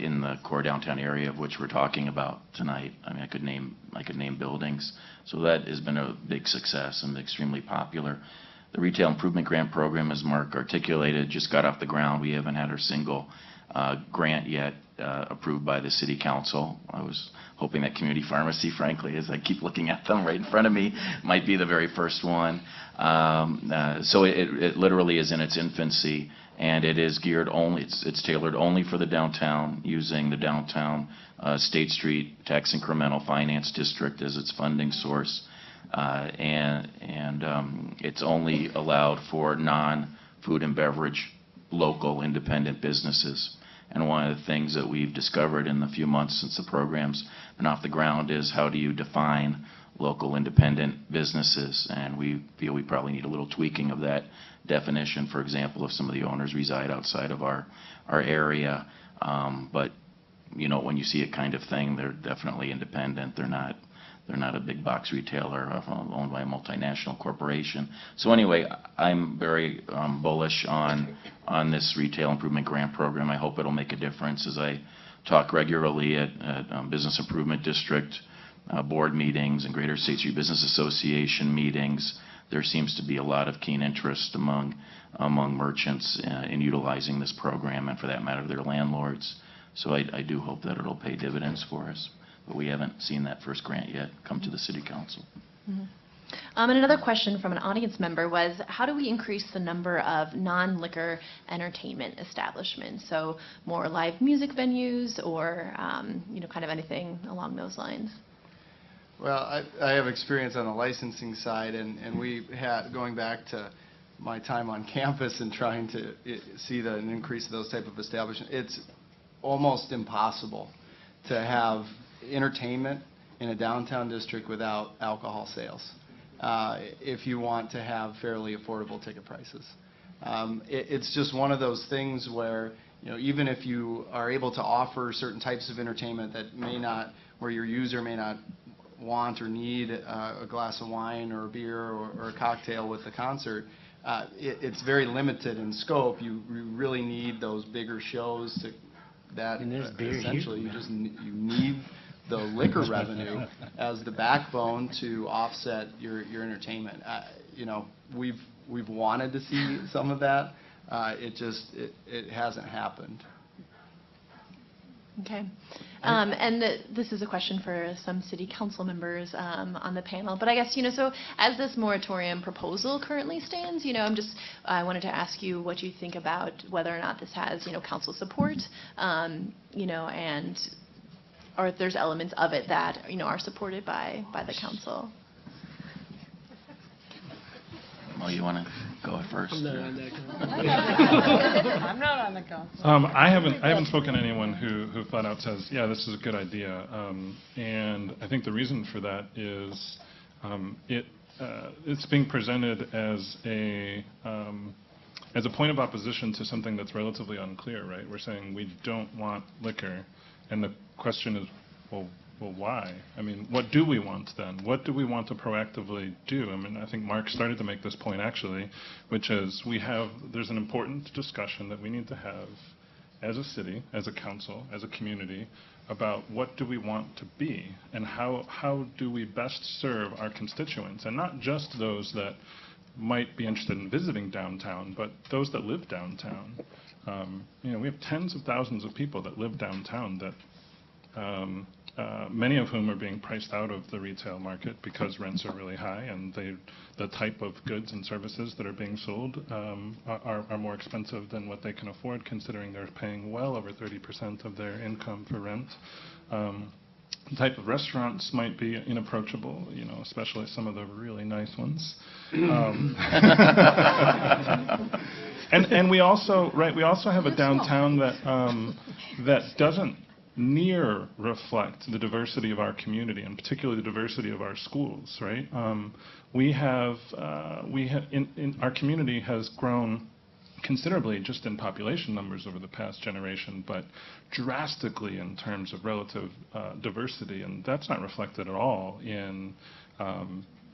in the core downtown area of which we're talking about tonight. I mean, I could name buildings. So that has been a big success and extremely popular. The Retail Improvement Grant Program, as Mark articulated, just got off the ground. We haven't had our single grant yet approved by the City Council. I was hoping that Community Pharmacy, frankly, as I keep looking at them right in front of me, might be the very first one. So it literally is in its infancy, and it is geared only, it's tailored only for the downtown, using the downtown State Street Tax Incremental Finance District as its funding source. It's only allowed for non-food and beverage local independent businesses. And one of the things that we've discovered in the few months since the program's been off the ground is how do you define local independent businesses? And we feel we probably need a little tweaking of that definition. For example, if some of the owners reside outside of our area, but you know, when you see a kind of thing, they're definitely independent. They're not a big box retailer owned by a multinational corporation. So anyway, I'm very bullish on this Retail Improvement Grant Program. I hope it'll make a difference. As I talk regularly at Business Improvement District board meetings and Greater State Street Business Association meetings, there seems to be a lot of keen interest among merchants in utilizing this program, and for that matter, their landlords. So I do hope that it'll pay dividends for us. But we haven't seen that first grant yet come to the City Council. Mm-hmm. And another question from an audience member was, how do we increase the number of non-liquor entertainment establishments? So more live music venues or you know, kind of anything along those lines? Well, I have experience on the licensing side, and we had, going back to my time on campus and trying to see an increase of those type of establishments, it's almost impossible to have entertainment in a downtown district without alcohol sales if you want to have fairly affordable ticket prices. It's just one of those things where, you know, even if you are able to offer certain types of entertainment that may not, where your user may not want or need a glass of wine or a beer or a cocktail with the concert, it's very limited in scope. You really need those bigger shows that essentially you need the liquor revenue as the backbone to offset your entertainment. You know, we've wanted to see some of that. It hasn't happened. Okay. And this is a question for some City Council members on the panel. But I guess, you know, so as this moratorium proposal currently stands, you know, I wanted to ask you what you think about whether or not this has, you know, council support, you know, or if there's elements of it that, you know, are supported by the council. Well, you want to go first? I'm not on that council. I'm not on the council. I haven't spoken to anyone who flat out says, yeah, this is a good idea. And I think the reason for that is it's being presented as a point of opposition to something that's relatively unclear, right? We're saying we don't want liquor, and the question is, well, why? I mean, what do we want then? What do we want to proactively do? I mean, I think Mark started to make this point actually, which is there's an important discussion that we need to have as a city, as a council, as a community, about what do we want to be and how do we best serve our constituents, and not just those that might be interested in visiting downtown, but those that live downtown. You know, we have tens of thousands of people that live downtown that many of whom are being priced out of the retail market because rents are really high, and the type of goods and services that are being sold are more expensive than what they can afford, considering they're paying well over 30% of their income for rent. The type of restaurants might be inapproachable, you know, especially some of the really nice ones. And we also have a downtown that doesn't near reflect the diversity of our community, and particularly the diversity of our schools, right? Our community has grown considerably just in population numbers over the past generation, but drastically in terms of relative diversity, and that's not reflected at all in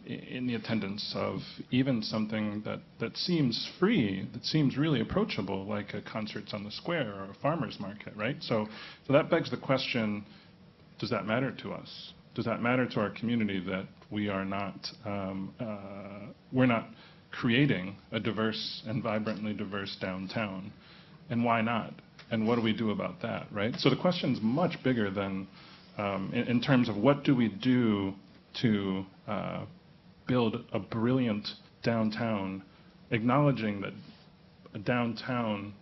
in the attendance of even something that seems free, that seems really approachable, like a concerts on the square or a farmer's market, right? So that begs the question, does that matter to us? Does that matter to our community that we are not, we're not creating a diverse and vibrantly diverse downtown? And why not? And what do we do about that, right? So the question's much bigger than, in terms of what do we do to build a brilliant downtown, acknowledging that a downtown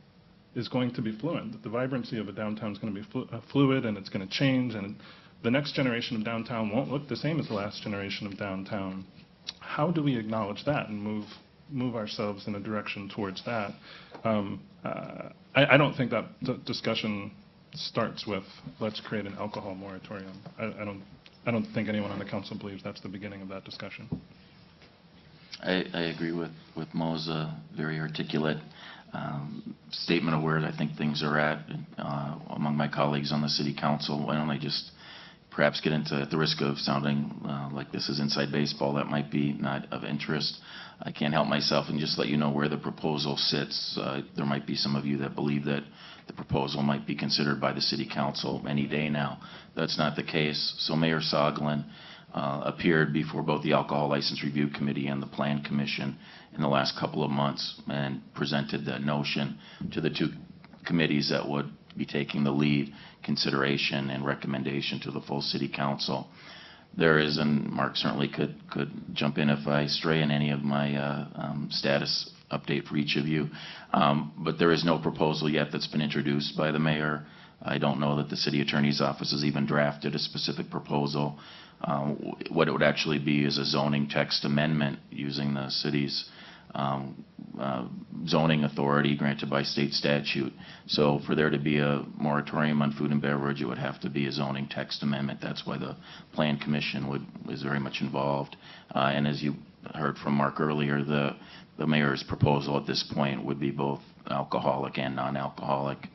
is going to be fluid, that the vibrancy of a downtown is going to be fluid, and it's going to change, and the next generation of downtown won't look the same as the last generation of downtown. How do we acknowledge that and move ourselves in a direction towards that? I don't think that discussion starts with, let's create an alcohol moratorium. I don't think anyone on the council believes that's the beginning of that discussion. I agree with Mo's very articulate statement of where I think things are at among my colleagues on the city council. Why don't I just perhaps get into, at the risk of sounding like this is inside baseball, that might be not of interest. I can't help myself and just let you know where the proposal sits. There might be some of you that believe that the proposal might be considered by the city council any day now. That's not the case. So Mayor Soglin appeared before both the Alcohol License Review Committee and the Plan Commission in the last couple of months and presented the notion to the two committees that would be taking the lead, consideration and recommendation to the full city council. There is, and Mark certainly could jump in if I stray in any of my status update for each of you, but there is no proposal yet that's been introduced by the mayor. I don't know that the city attorney's office has even drafted a specific proposal. What it would actually be is a zoning text amendment using the city's zoning authority granted by state statute. So for there to be a moratorium on food and beverage, it would have to be a zoning text amendment. That's why the Plan Commission is very much involved. And as you heard from Mark earlier, the mayor's proposal at this point would be both alcoholic and non-alcoholic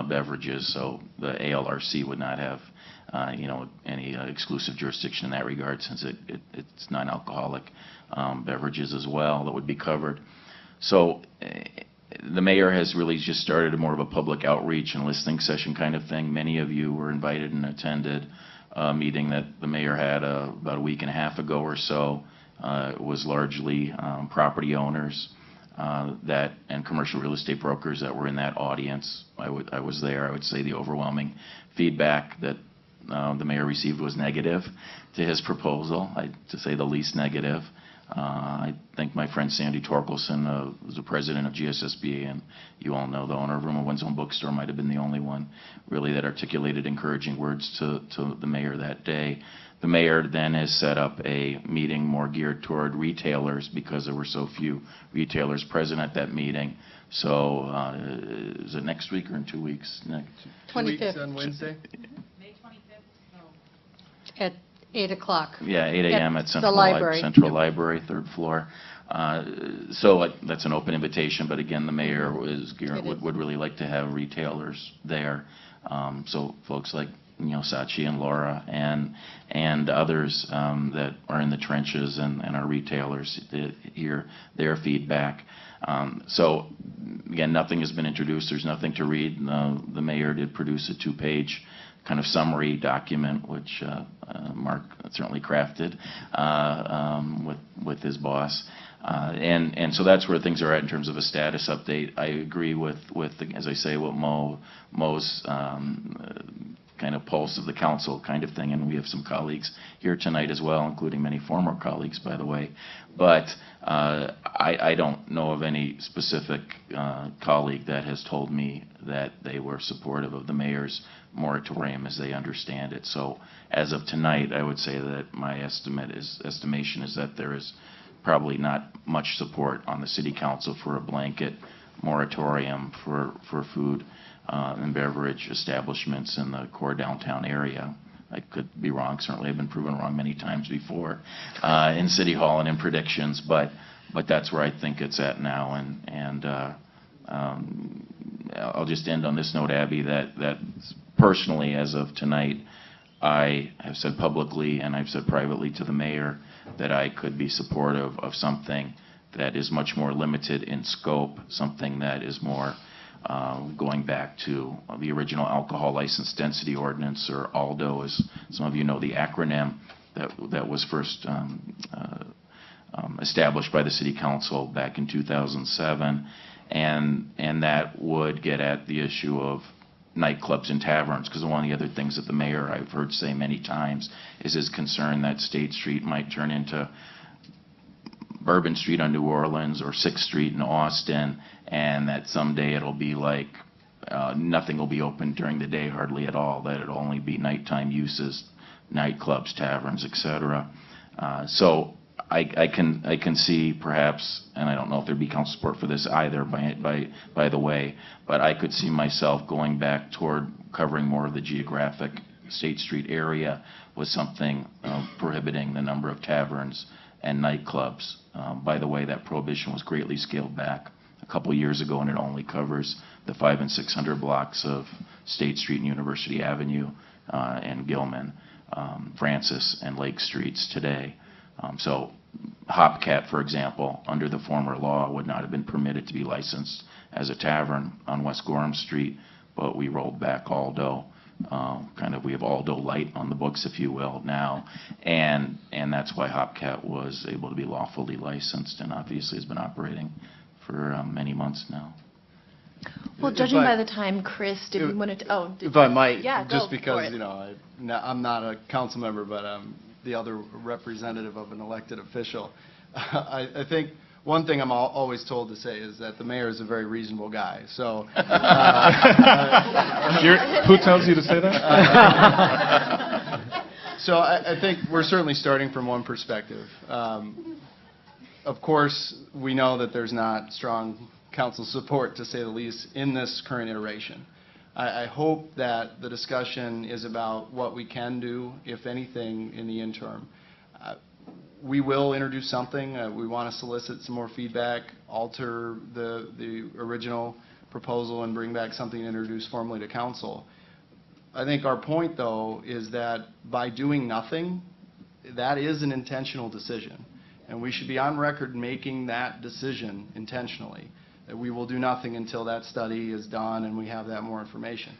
beverages. So the ALRC would not have any exclusive jurisdiction in that regard, since it's non-alcoholic beverages as well that would be covered. So the mayor has really just started more of a public outreach and listening session kind of thing. Many of you were invited and attended a meeting that the mayor had about a week and a half ago or so. It was largely property owners and commercial real estate brokers that were in that audience. I was there. I would say the overwhelming feedback that the mayor received was negative to his proposal, to say the least negative. I think my friend Sandy Torkelson was the president of GSSBA, and you all know the owner of Room of One's Own Bookstore might have been the only one really that articulated encouraging words to the mayor that day. The mayor then has set up a meeting more geared toward retailers because there were so few retailers present at that meeting. So is it next week or in 2 weeks? 25th. 2 weeks on Wednesday? May 25th? No. At 8 o'clock. Yeah, 8 a.m. at Central Library, third floor. So that's an open invitation, but again, the mayor would really like to have retailers there. So folks like Sachi and Laura and others that are in the trenches and are retailers to hear their feedback. So again, nothing has been introduced. There's nothing to read. The mayor did produce a 2-page kind of summary document, which Mark certainly crafted with his boss. And so that's where things are at in terms of a status update. I agree with as I say, what Mo's kind of pulse of the council kind of thing, and we have some colleagues here tonight as well, including many former colleagues, by the way. But I don't know of any specific colleague that has told me that they were supportive of the mayor's moratorium as they understand it. So as of tonight, I would say that my estimation is that there is probably not much support on the city council for a blanket moratorium for food and beverage establishments in the core downtown area. I could be wrong. Certainly I've been proven wrong many times before in City Hall and in predictions, but that's where I think it's at now. And I'll just end on this note, Abby, that personally, as of tonight, I have said publicly and I've said privately to the mayor that I could be supportive of something that is much more limited in scope, something that is more going back to the original alcohol license density ordinance, or ALDO, as some of you know the acronym, that was first established by the City Council back in 2007, and that would get at the issue of nightclubs and taverns, because one of the other things that the mayor, I've heard say many times, is his concern that State Street might turn into Bourbon Street on New Orleans or 6th Street in Austin, and that someday it'll be like nothing will be open during the day hardly at all, that it'll only be nighttime uses, nightclubs, taverns, etc. So I can see perhaps, and I don't know if there'd be council support for this either, by the way, but I could see myself going back toward covering more of the geographic State Street area with something prohibiting the number of taverns and nightclubs. By the way, that prohibition was greatly scaled back a couple years ago, and it only covers the 500 and 600 blocks of State Street and University Avenue and Gilman, Francis, and Lake Streets today. So Hopcat, for example, under the former law, would not have been permitted to be licensed as a tavern on West Gorham Street, but we rolled back Aldo. We have Aldo Light on the books, if you will, now, and that's why Hopcat was able to be lawfully licensed, and obviously has been operating for many months now. Well, judging by the time, Chris, did we want to? If I might, yeah, just go because for it. I'm not a council member, but I'm the other representative of an elected official. I think one thing I'm always told to say is that the mayor is a very reasonable guy. So, who tells you to say that? So I think we're certainly starting from one perspective. Of course, we know that there's not strong council support, to say the least, in this current iteration. I hope that the discussion is about what we can do, if anything, in the interim. We will introduce something. We want to solicit some more feedback, alter the original proposal, and bring back something introduced formally to council. I think our point, though, is that by doing nothing, that is an intentional decision. And we should be on record making that decision intentionally, that we will do nothing until that study is done and we have that more information.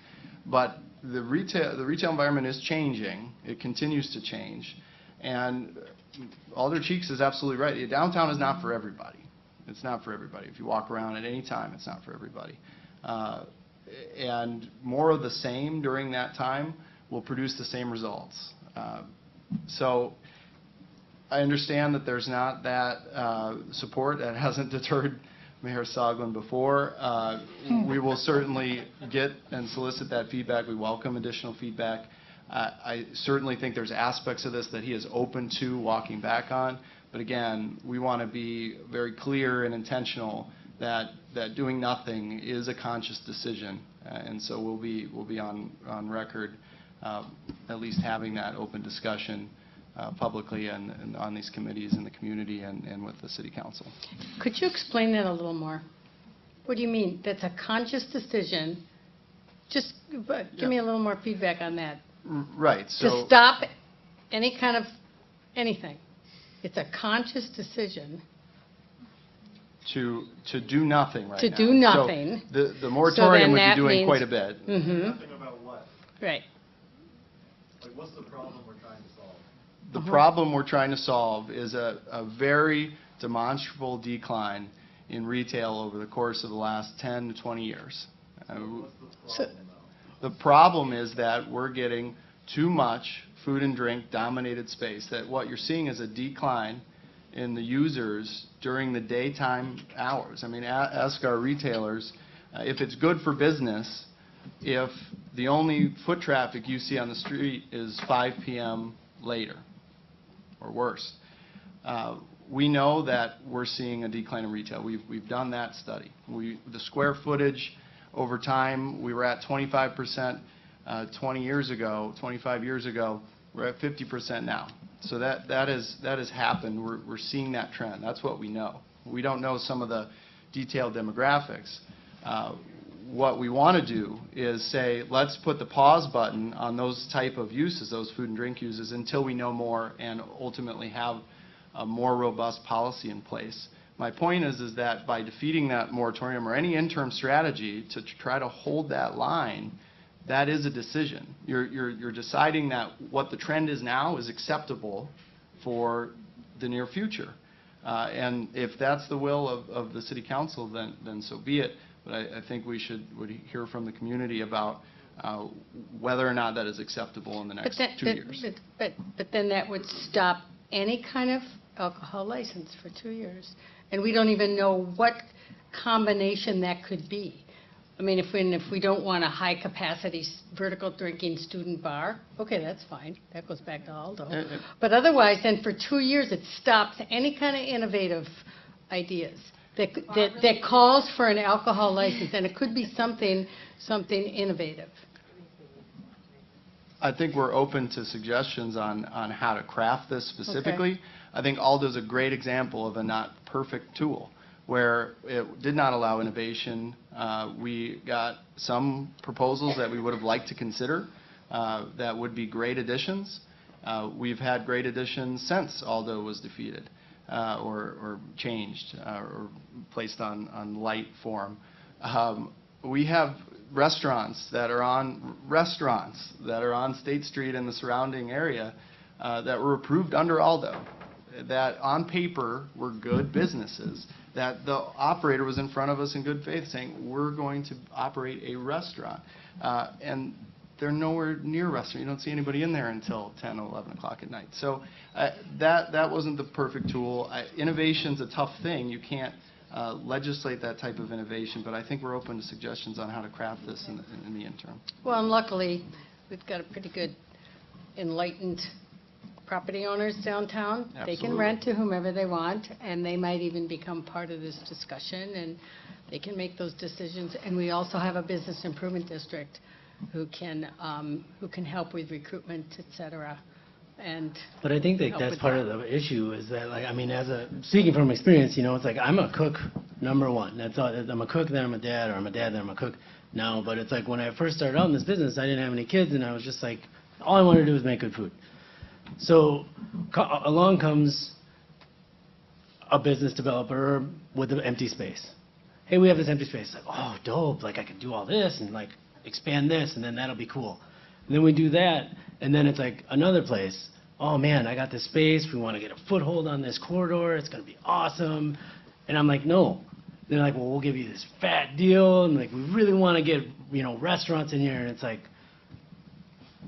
But the retail environment is changing. It continues to change. And Alder Cheeks is absolutely right. Downtown is not for everybody. It's not for everybody. If you walk around at any time, it's not for everybody. And more of the same during that time will produce the same results. So I understand that there's not that support. That hasn't deterred Mayor Soglin before. We will certainly get and solicit that feedback. We welcome additional feedback. I certainly think there's aspects of this that he is open to walking back on. But again, we want to be very clear and intentional that doing nothing is a conscious decision. And so we'll be on record at least having that open discussion publicly and on these committees in the community and with the City Council. Could you explain that a little more? What do you mean? That's a conscious decision. Just give me a little more feedback on that. Right. So to stop any kind of anything. It's a conscious decision. To do nothing right now. To do nothing. So the moratorium would be doing quite a bit. Mm-hmm. Nothing about what? Right. Like, what's the problem we're trying to solve? The problem we're trying to solve is a very demonstrable decline in retail over the course of the last 10 to 20 years. What's the problem, though? The problem is that we're getting too much food and drink dominated space, that what you're seeing is a decline in the users during the daytime hours. I mean, ask our retailers if it's good for business if the only foot traffic you see on the street is 5 p.m. later or worse. We know that we're seeing a decline in retail. We've done that study. The square footage over time, we were at 25% 25 years ago. We're at 50% now. So that has happened. We're seeing that trend. That's what we know. We don't know some of the detailed demographics. What we want to do is say, let's put the pause button on those type of uses, those food and drink uses, until we know more and ultimately have a more robust policy in place. My point is that by defeating that moratorium or any interim strategy to try to hold that line, that is a decision. You're deciding that what the trend is now is acceptable for the near future. And if that's the will of the City Council, then so be it. But I think would hear from the community about whether or not that is acceptable in the next 2 years. But then that would stop any kind of alcohol license for 2 years. And we don't even know what combination that could be. I mean, if we don't want a high-capacity vertical drinking student bar, okay, that's fine. That goes back to Aldo. But otherwise, then for 2 years, it stops any kind of innovative ideas that calls for an alcohol license, and it could be something innovative. I think we're open to suggestions on how to craft this specifically. Okay. I think Aldo's a great example of a not perfect tool where it did not allow innovation. We got some proposals that we would have liked to consider that would be great additions. We've had great additions since Aldo was defeated or changed or placed on light form. We have restaurants that are on State Street and the surrounding area that were approved under Aldo, that on paper were good businesses, that the operator was in front of us in good faith saying, we're going to operate a restaurant. And they're nowhere near a restaurant. You don't see anybody in there until 10 or 11 o'clock at night. So that wasn't the perfect tool. Innovation's a tough thing. You can't legislate that type of innovation, but I think we're open to suggestions on how to craft this in the interim. Well, and luckily, we've got a pretty good enlightened property owners downtown. Absolutely. They can rent to whomever they want, and they might even become part of this discussion, and they can make those decisions. And we also have a business improvement district who can help with recruitment, et cetera. But I think that that's part of the issue is that, like, I mean, speaking from experience, you know, it's like I'm a cook, number one. That's all. I'm a cook, then I'm a dad, or I'm a dad, then I'm a cook now. But it's like when I first started out in this business, I didn't have any kids, and I was just like, all I wanted to do was make good food. So along comes a business developer with an empty space. Hey, we have this empty space. Like, oh, dope. Like, I could do all this and, like, expand this, and then that'll be cool. And then we do that, and then it's like another place. Oh, man, I got this space. We want to get a foothold on this corridor. It's going to be awesome. And I'm like, no. They're like, well, we'll give you this fat deal, and, like, we really want to get, you know, restaurants in here. And it's like,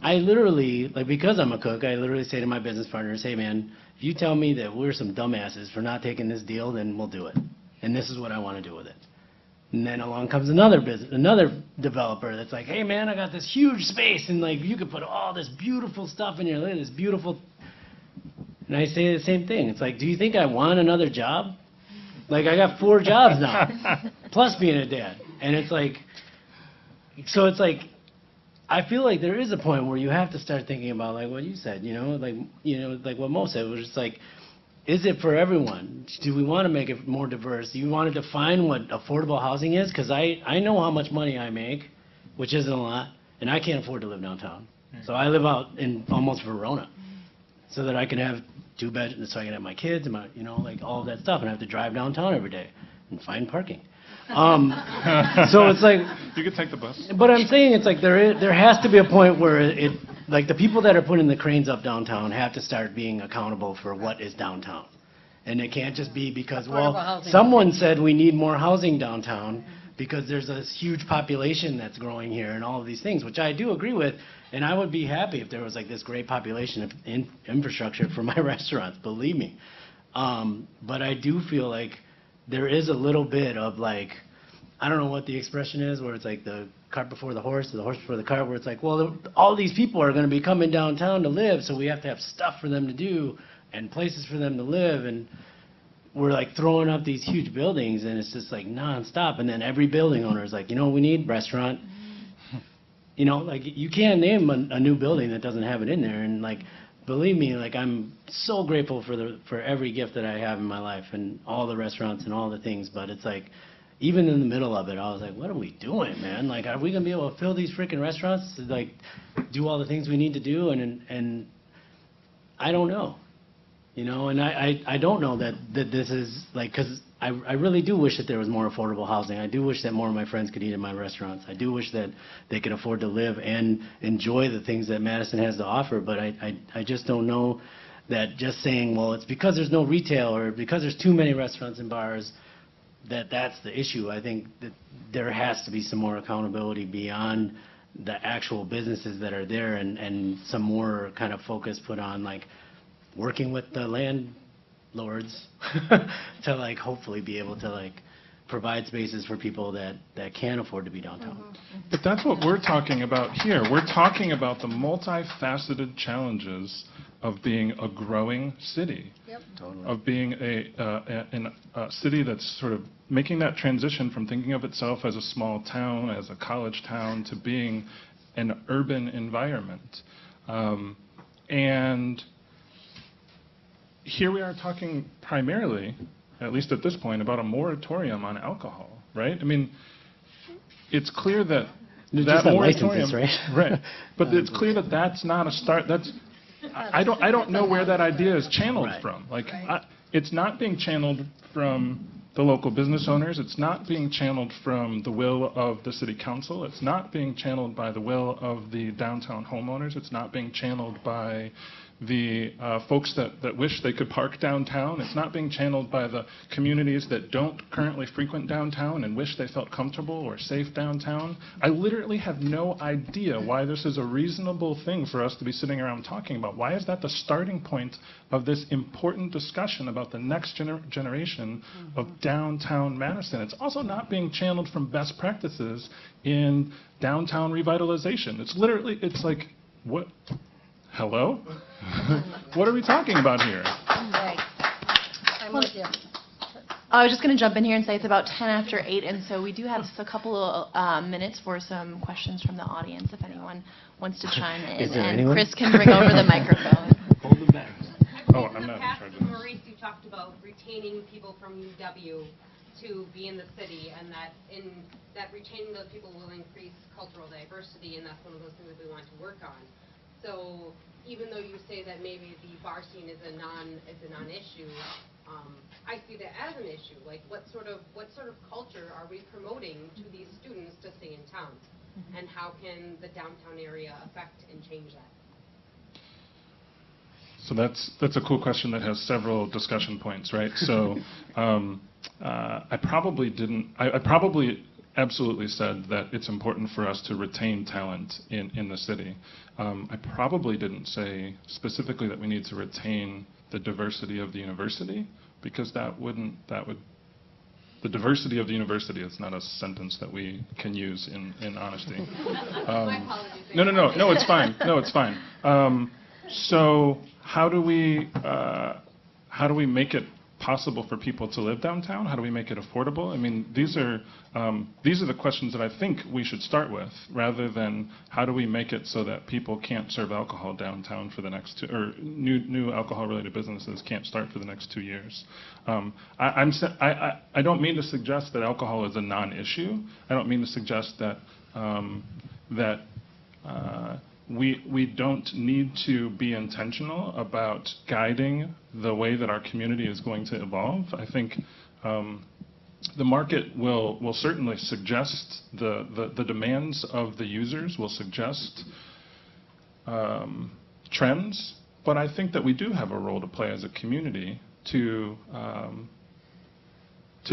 I literally, like, because I'm a cook, I literally say to my business partners, hey, man, if you tell me that we're some dumbasses for not taking this deal, then we'll do it. And this is what I want to do with it. And then along comes another developer that's like, hey, man, I got this huge space, and, like, you could put all this beautiful stuff in here. Look at this beautiful. And I say the same thing. It's like, do you think I want another job? Like, I got 4 jobs now, plus being a dad. And it's like, so it's like, I feel like there is a point where you have to start thinking about, like what you said, like what Mo said, was just like, is it for everyone? Do we want to make it more diverse? Do you want to define what affordable housing is? Because I know how much money I make, which isn't a lot, and I can't afford to live downtown. So I live out in almost Verona, so that I can have 2 bedrooms, so I can have my kids and my, like all of that stuff, and I have to drive downtown every day and find parking. So it's like, you could take the bus. But I'm saying it's like there has to be a point where like the people that are putting the cranes up downtown have to start being accountable for what is downtown. And it can't just be because, well, someone said we need more housing downtown because there's a huge population that's growing here and all of these things, which I do agree with. And I would be happy if there was like this great population of infrastructure for my restaurants, believe me. But I do feel like there is a little bit of like, I don't know what the expression is, where it's like the cart before the horse or the horse before the cart, where it's like, well, all these people are going to be coming downtown to live, so we have to have stuff for them to do and places for them to live, and we're like throwing up these huge buildings, and it's just like nonstop, and then every building owner is like, you know what we need? Restaurant. You know, like you can't name a new building that doesn't have it in there, and like, believe me, like I'm so grateful for every gift that I have in my life and all the restaurants and all the things, but it's like, even in the middle of it, I was like, what are we doing, man? Like, are we going to be able to fill these freaking restaurants to, like, do all the things we need to do? And I don't know. You know, and I don't know that this is like, because I really do wish that there was more affordable housing. I do wish that more of my friends could eat in my restaurants. I do wish that they could afford to live and enjoy the things that Madison has to offer, but I just don't know that just saying, well, it's because there's no retail or because there's too many restaurants and bars, that's the issue. I think that there has to be some more accountability beyond the actual businesses that are there, and some more kind of focus put on like working with the landlords to like hopefully be able to like provide spaces for people that can afford to be downtown. But that's what we're talking about here. We're talking about the multifaceted challenges of being a growing city, Totally. of being a city that's sort of making that transition from thinking of itself as a small town, as a college town, to being an urban environment. And here we are talking primarily, at least at this point, about a moratorium on alcohol, right? I mean, it's clear that that moratorium, right? But it's clear that that's not a start. I don't know where that idea is channeled from. Like, it's not being channeled from the local business owners. It's not being channeled from the will of the city council. It's not being channeled by the will of the downtown homeowners. It's not being channeled by the folks that wish they could park downtown. It's not being channeled by the communities that don't currently frequent downtown and wish they felt comfortable or safe downtown. I literally have no idea why this is a reasonable thing for us to be sitting around talking about. Why is that the starting point of this important discussion about the next generation of downtown Madison? It's also not being channeled from best practices in downtown revitalization. It's literally, it's like, what? Hello? What are we talking about here? Right. I'm with you. I was just going to jump in here and say it's about 10 after 8, and so we do have a couple of minutes for some questions from the audience, if anyone wants to chime in. Is there and anyone? Chris can bring over the microphone. Hold them back. Oh, I'm not in charge of this. Maurice, you talked about retaining people from UW to be in the city, and that retaining those people will increase cultural diversity, and that's one of those things that we want to work on. So even though you say that maybe the bar scene is a non-issue, I see that as an issue. Like, what sort of culture are we promoting to these students to stay in town, and how can the downtown area affect and change that? So that's a cool question that has several discussion points, right? So I probably absolutely said that it's important for us to retain talent in the city. I probably didn't say specifically that we need to retain the diversity of the university, because the diversity of the university is not a sentence that we can use in honesty. My apologies. No, it's fine. No, it's fine. So how do we make it possible for people to live downtown? How do we make it affordable? I mean, these are the questions that I think we should start with, rather than how do we make it so that people can't serve alcohol downtown for the next or new alcohol-related businesses can't start for the next 2 years. I don't mean to suggest that alcohol is a non-issue. I don't mean to suggest that we don't need to be intentional about guiding the way that our community is going to evolve. I think the market will certainly suggest the demands of the users, will suggest trends, but I think that we do have a role to play as a community to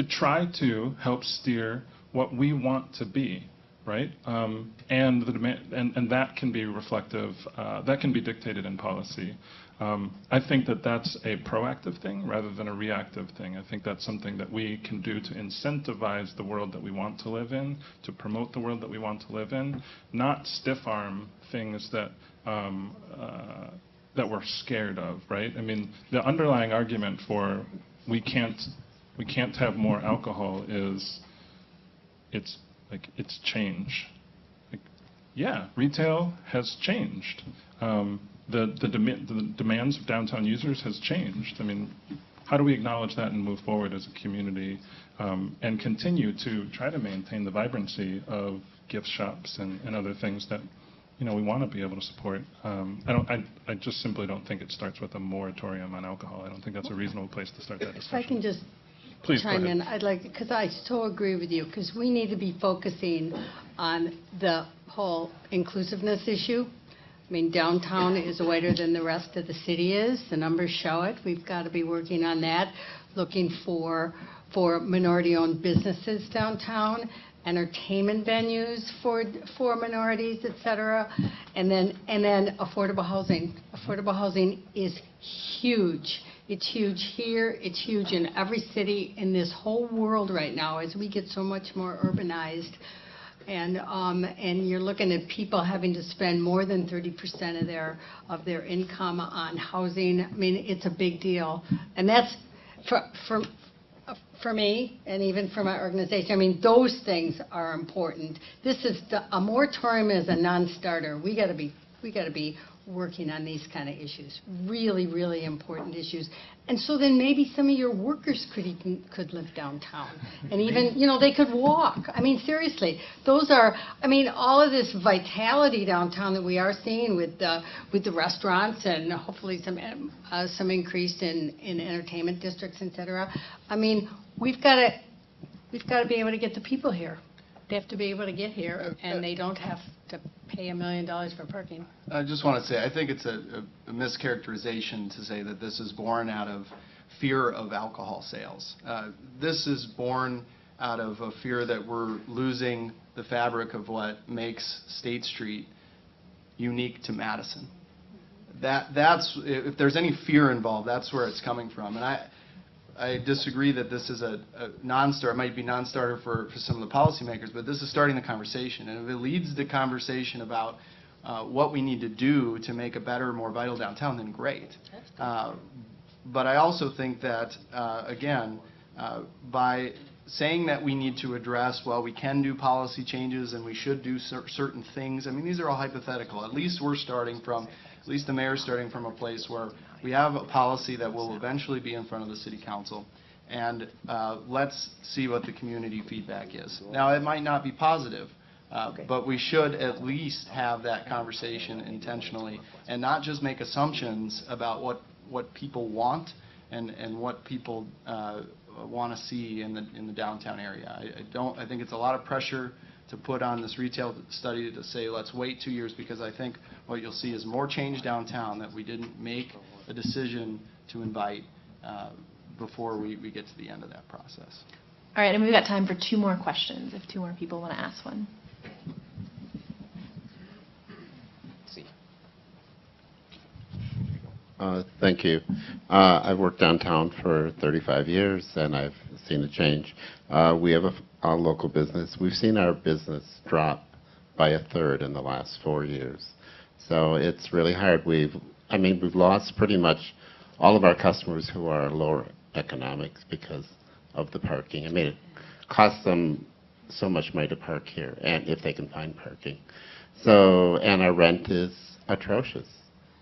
try to help steer what we want to be. Right, and the demand, and that can be reflective. That can be dictated in policy. I think that that's a proactive thing rather than a reactive thing. I think that's something that we can do to incentivize the world that we want to live in, to promote the world that we want to live in, not stiff-arm things that that we're scared of. Right? I mean, the underlying argument for we can't have more alcohol is it's change. Yeah, retail has changed. The demands of downtown users has changed. I mean, how do we acknowledge that and move forward as a community and continue to try to maintain the vibrancy of gift shops and other things that we want to be able to support. I just simply don't think it starts with a moratorium on alcohol. I don't think that's a reasonable place to start that discussion. If I can just Please chime go ahead. in, I'd like, because I so agree with you, because we need to be focusing on the whole inclusiveness issue. I mean, downtown is wider than the rest of the city is. The numbers show it. We've got to be working on that, looking for minority-owned businesses downtown, entertainment venues for minorities, et cetera, and then affordable housing. Affordable housing is huge. It's huge here. It's huge in every city in this whole world right now as we get so much more urbanized. And you're looking at people having to spend more than 30% of their income on housing. I mean, it's a big deal, and that's for me, and even for my organization. I mean, those things are important. This is a moratorium is a non-starter. We got to be working on these kind of issues, really, really important issues. And so then maybe some of your workers could live downtown, and even, they could walk. I mean, seriously, those are, I mean, all of this vitality downtown that we are seeing with the restaurants and hopefully some increase in entertainment districts, et cetera. I mean, we've got to be able to get the people here. They have to be able to get here, and they don't have to pay $1 million for parking. I just want to say, I think it's a mischaracterization to say that this is born out of fear of alcohol sales. This is born out of a fear that we're losing the fabric of what makes State Street unique to Madison. That's if there's any fear involved, that's where it's coming from. And I disagree that this is a non-starter. It might be non-starter for some of the policymakers, but this is starting the conversation. And if it leads the conversation about what we need to do to make a better, more vital downtown, then great. But I also think that, again, by saying that we need to address, well, we can do policy changes and we should do certain things, I mean, these are all hypothetical. At least we're starting from, at least the mayor's starting from a place where we have a policy that will eventually be in front of the city council, and let's see what the community feedback is. Now, it might not be positive, but we should at least have that conversation intentionally and not just make assumptions about what people want and what people want to see in the downtown area. I think it's a lot of pressure to put on this retail study to say let's wait 2 years, because I think what you'll see is more change downtown that we didn't make a decision to invite before we get to the end of that process. All right, and we've got time for 2 more questions if 2 more people want to ask one. Thank you. I've worked downtown for 35 years, and I've seen a change. We have a local business. We've seen our business drop by 1/3 in the last 4 years. So it's really hard. We've lost pretty much all of our customers who are lower economics because of the parking. I mean, it costs them so much money to park here, and if they can find parking. So, and our rent is atrocious.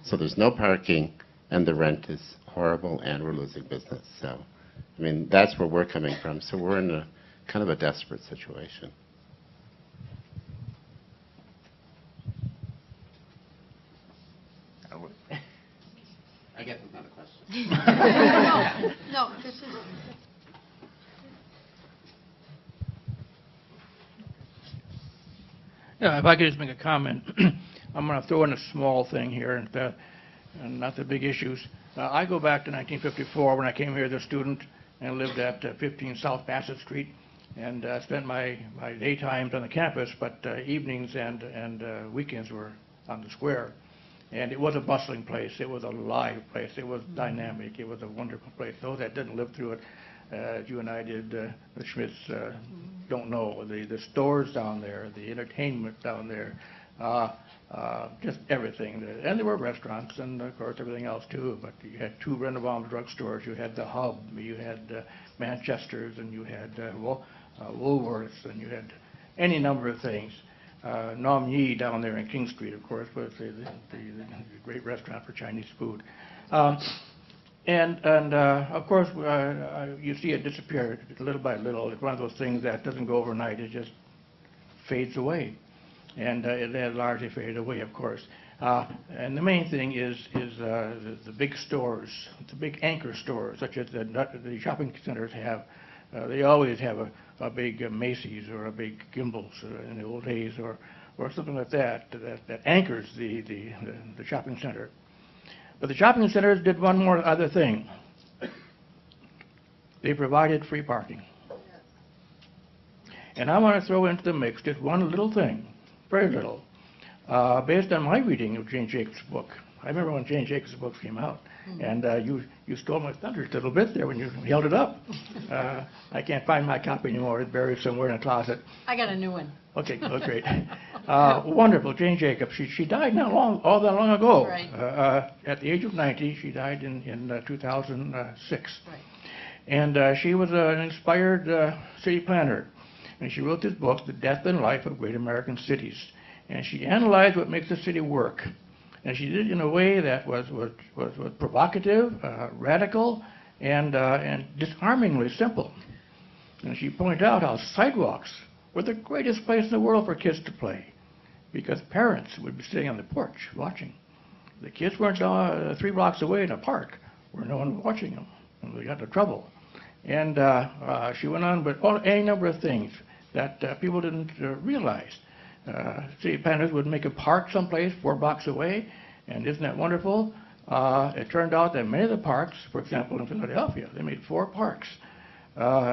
So there's no parking, and the rent is horrible, and we're losing business. So, I mean, that's where we're coming from. So we're in a kind of a desperate situation. I guess it's not a question. No, this is... Yeah, if I could just make a comment. I'm going to throw in a small thing here, and not the big issues. I go back to 1954 when I came here as a student and lived at 15 South Bassett Street, and spent my daytimes on the campus, but evenings and weekends were on the square. And it was a bustling place. It was a live place. It was dynamic. It was a wonderful place. Those that didn't live through it, as you and I did, the Schmitz, don't know. The stores down there, the entertainment down there, just everything. And there were restaurants and, of course, everything else, too. But you had 2 Renovum drugstores. You had the Hub. You had Manchester's, and you had Woolworths, and you had any number of things. Nam Yi down there in King Street, of course, was the great restaurant for Chinese food. And of course, you see it disappear little by little. It's one of those things that doesn't go overnight. It just fades away. and it had largely faded away, of course. And the main thing is the big stores, the big anchor stores, such as the shopping centers have. They always have a big Macy's or a big Gimbel's in the old days, or something like that anchors the shopping center. But the shopping centers did one more other thing. They provided free parking. And I want to throw into the mix just one little thing, very little, based on my reading of Jane Jacobs' book. I remember when Jane Jacobs' book came out, and you stole my thunder a little bit there when you held it up. I can't find my copy anymore. It's buried somewhere in a closet. I got a new one. Okay, oh, great. Wonderful, Jane Jacobs. She died not all that long ago. Right. At the age of 90, she died in 2006. Right. And she was an inspired city planner. And she wrote this book, The Death and Life of Great American Cities. And she analyzed what makes a city work. And she did it in a way that was provocative, radical, and disarmingly simple. And she pointed out how sidewalks were the greatest place in the world for kids to play, because parents would be sitting on the porch watching. The kids weren't 3 blocks away in a park where no one was watching them, and they got into trouble. And she went on with any number of things that people didn't realize. City planners would make a park someplace 4 blocks away, and isn't that wonderful? It turned out that many of the parks, for example in Philadelphia, they made 4 parks,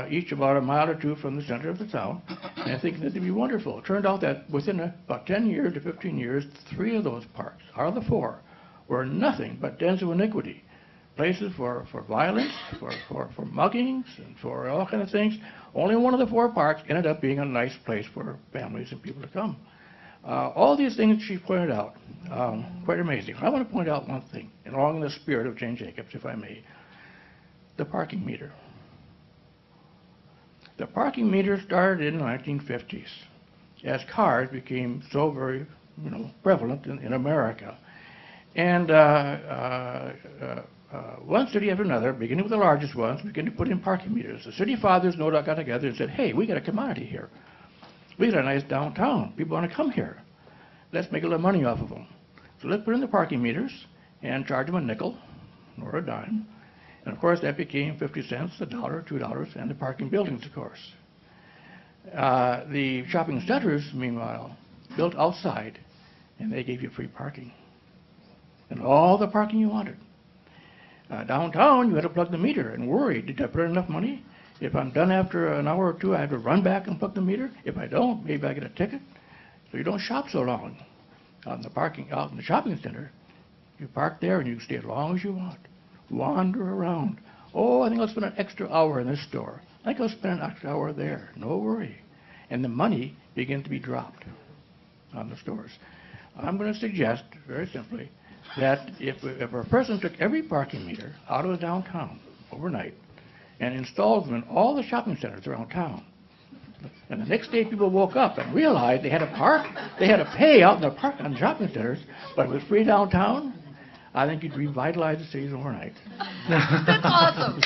each about a mile or 2 from the center of the town, and thinking that they'd be wonderful. It turned out that within about 10 years to 15 years, 3 of those parks, out of the 4, were nothing but dens of iniquity. Places for violence, for muggings, and for all kinds of things. Only one of the 4 parks ended up being a nice place for families and people to come. All these things she pointed out, quite amazing. I want to point out one thing, and along the spirit of Jane Jacobs, if I may. The parking meter. The parking meter started in the 1950s as cars became so very prevalent in America. And one city after another, beginning with the largest ones, began to put in parking meters. The city fathers no doubt got together and said, hey, we got a commodity here. We got a nice downtown. People want to come here. Let's make a little money off of them. So let's put in the parking meters and charge them a nickel or a dime. And of course that became 50 cents, $1, $2, and the parking buildings, of course. The shopping centers, meanwhile, built outside, and they gave you free parking. And all the parking you wanted. Downtown, you had to plug the meter and worry, did I put in enough money? If I'm done after an hour or 2, I have to run back and plug the meter. If I don't, maybe I get a ticket. So you don't shop so long out in the shopping center. You park there and you can stay as long as you want. Wander around. Oh, I think I'll spend an extra hour in this store. I think I'll spend an extra hour there. No worry. And the money begins to be dropped on the stores. I'm going to suggest, very simply, that if a person took every parking meter out of the downtown overnight and installed them in all the shopping centers around town, and the next day people woke up and realized they had to park, they had to pay out in the park on the shopping centers, but it was free downtown, I think you'd revitalize the cities overnight. That's awesome.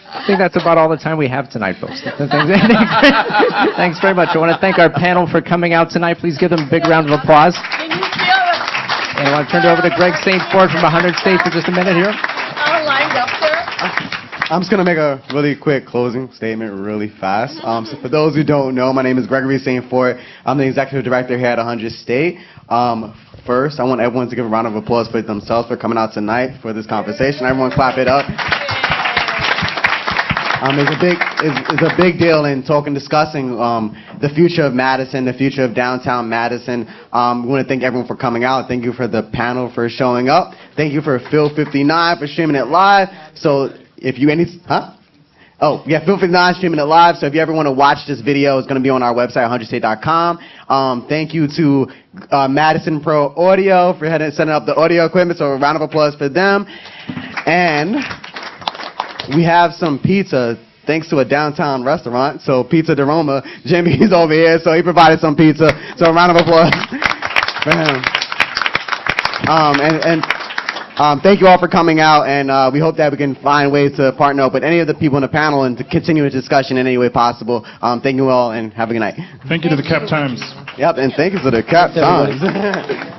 I think that's about all the time we have tonight, folks. Thanks very much. I want to thank our panel for coming out tonight. Please give them a big round of applause. Can you feel it? And I want to turn it over to Greg St. Ford from 100 State for just a minute here. All lined up there. I'm just going to make a really quick closing statement really fast. So for those who don't know, my name is Gregory St. Ford. I'm the executive director here at 100 State. First, I want everyone to give a round of applause for themselves for coming out tonight for this conversation. Everyone clap it up. It's a big deal in discussing the future of Madison, the future of downtown Madison. We want to thank everyone for coming out. Thank you for the panel for showing up. Thank you for Phil 59 for streaming it live. So if you Phil 59 streaming it live. So if you ever want to watch this video, it's going to be on our website, 100state.com. Thank you to Madison Pro Audio for setting up the audio equipment. So a round of applause for them. And we have some pizza, thanks to a downtown restaurant. So Pizz Di Roma, Jimmy's over here, so he provided some pizza. So a round of applause for him. Thank you all for coming out, and we hope that we can find ways to partner up with any of the people in the panel and to continue the discussion in any way possible. Thank you all, and have a good night. Thank you to the Captimes. Yep, and thank you to the Captimes.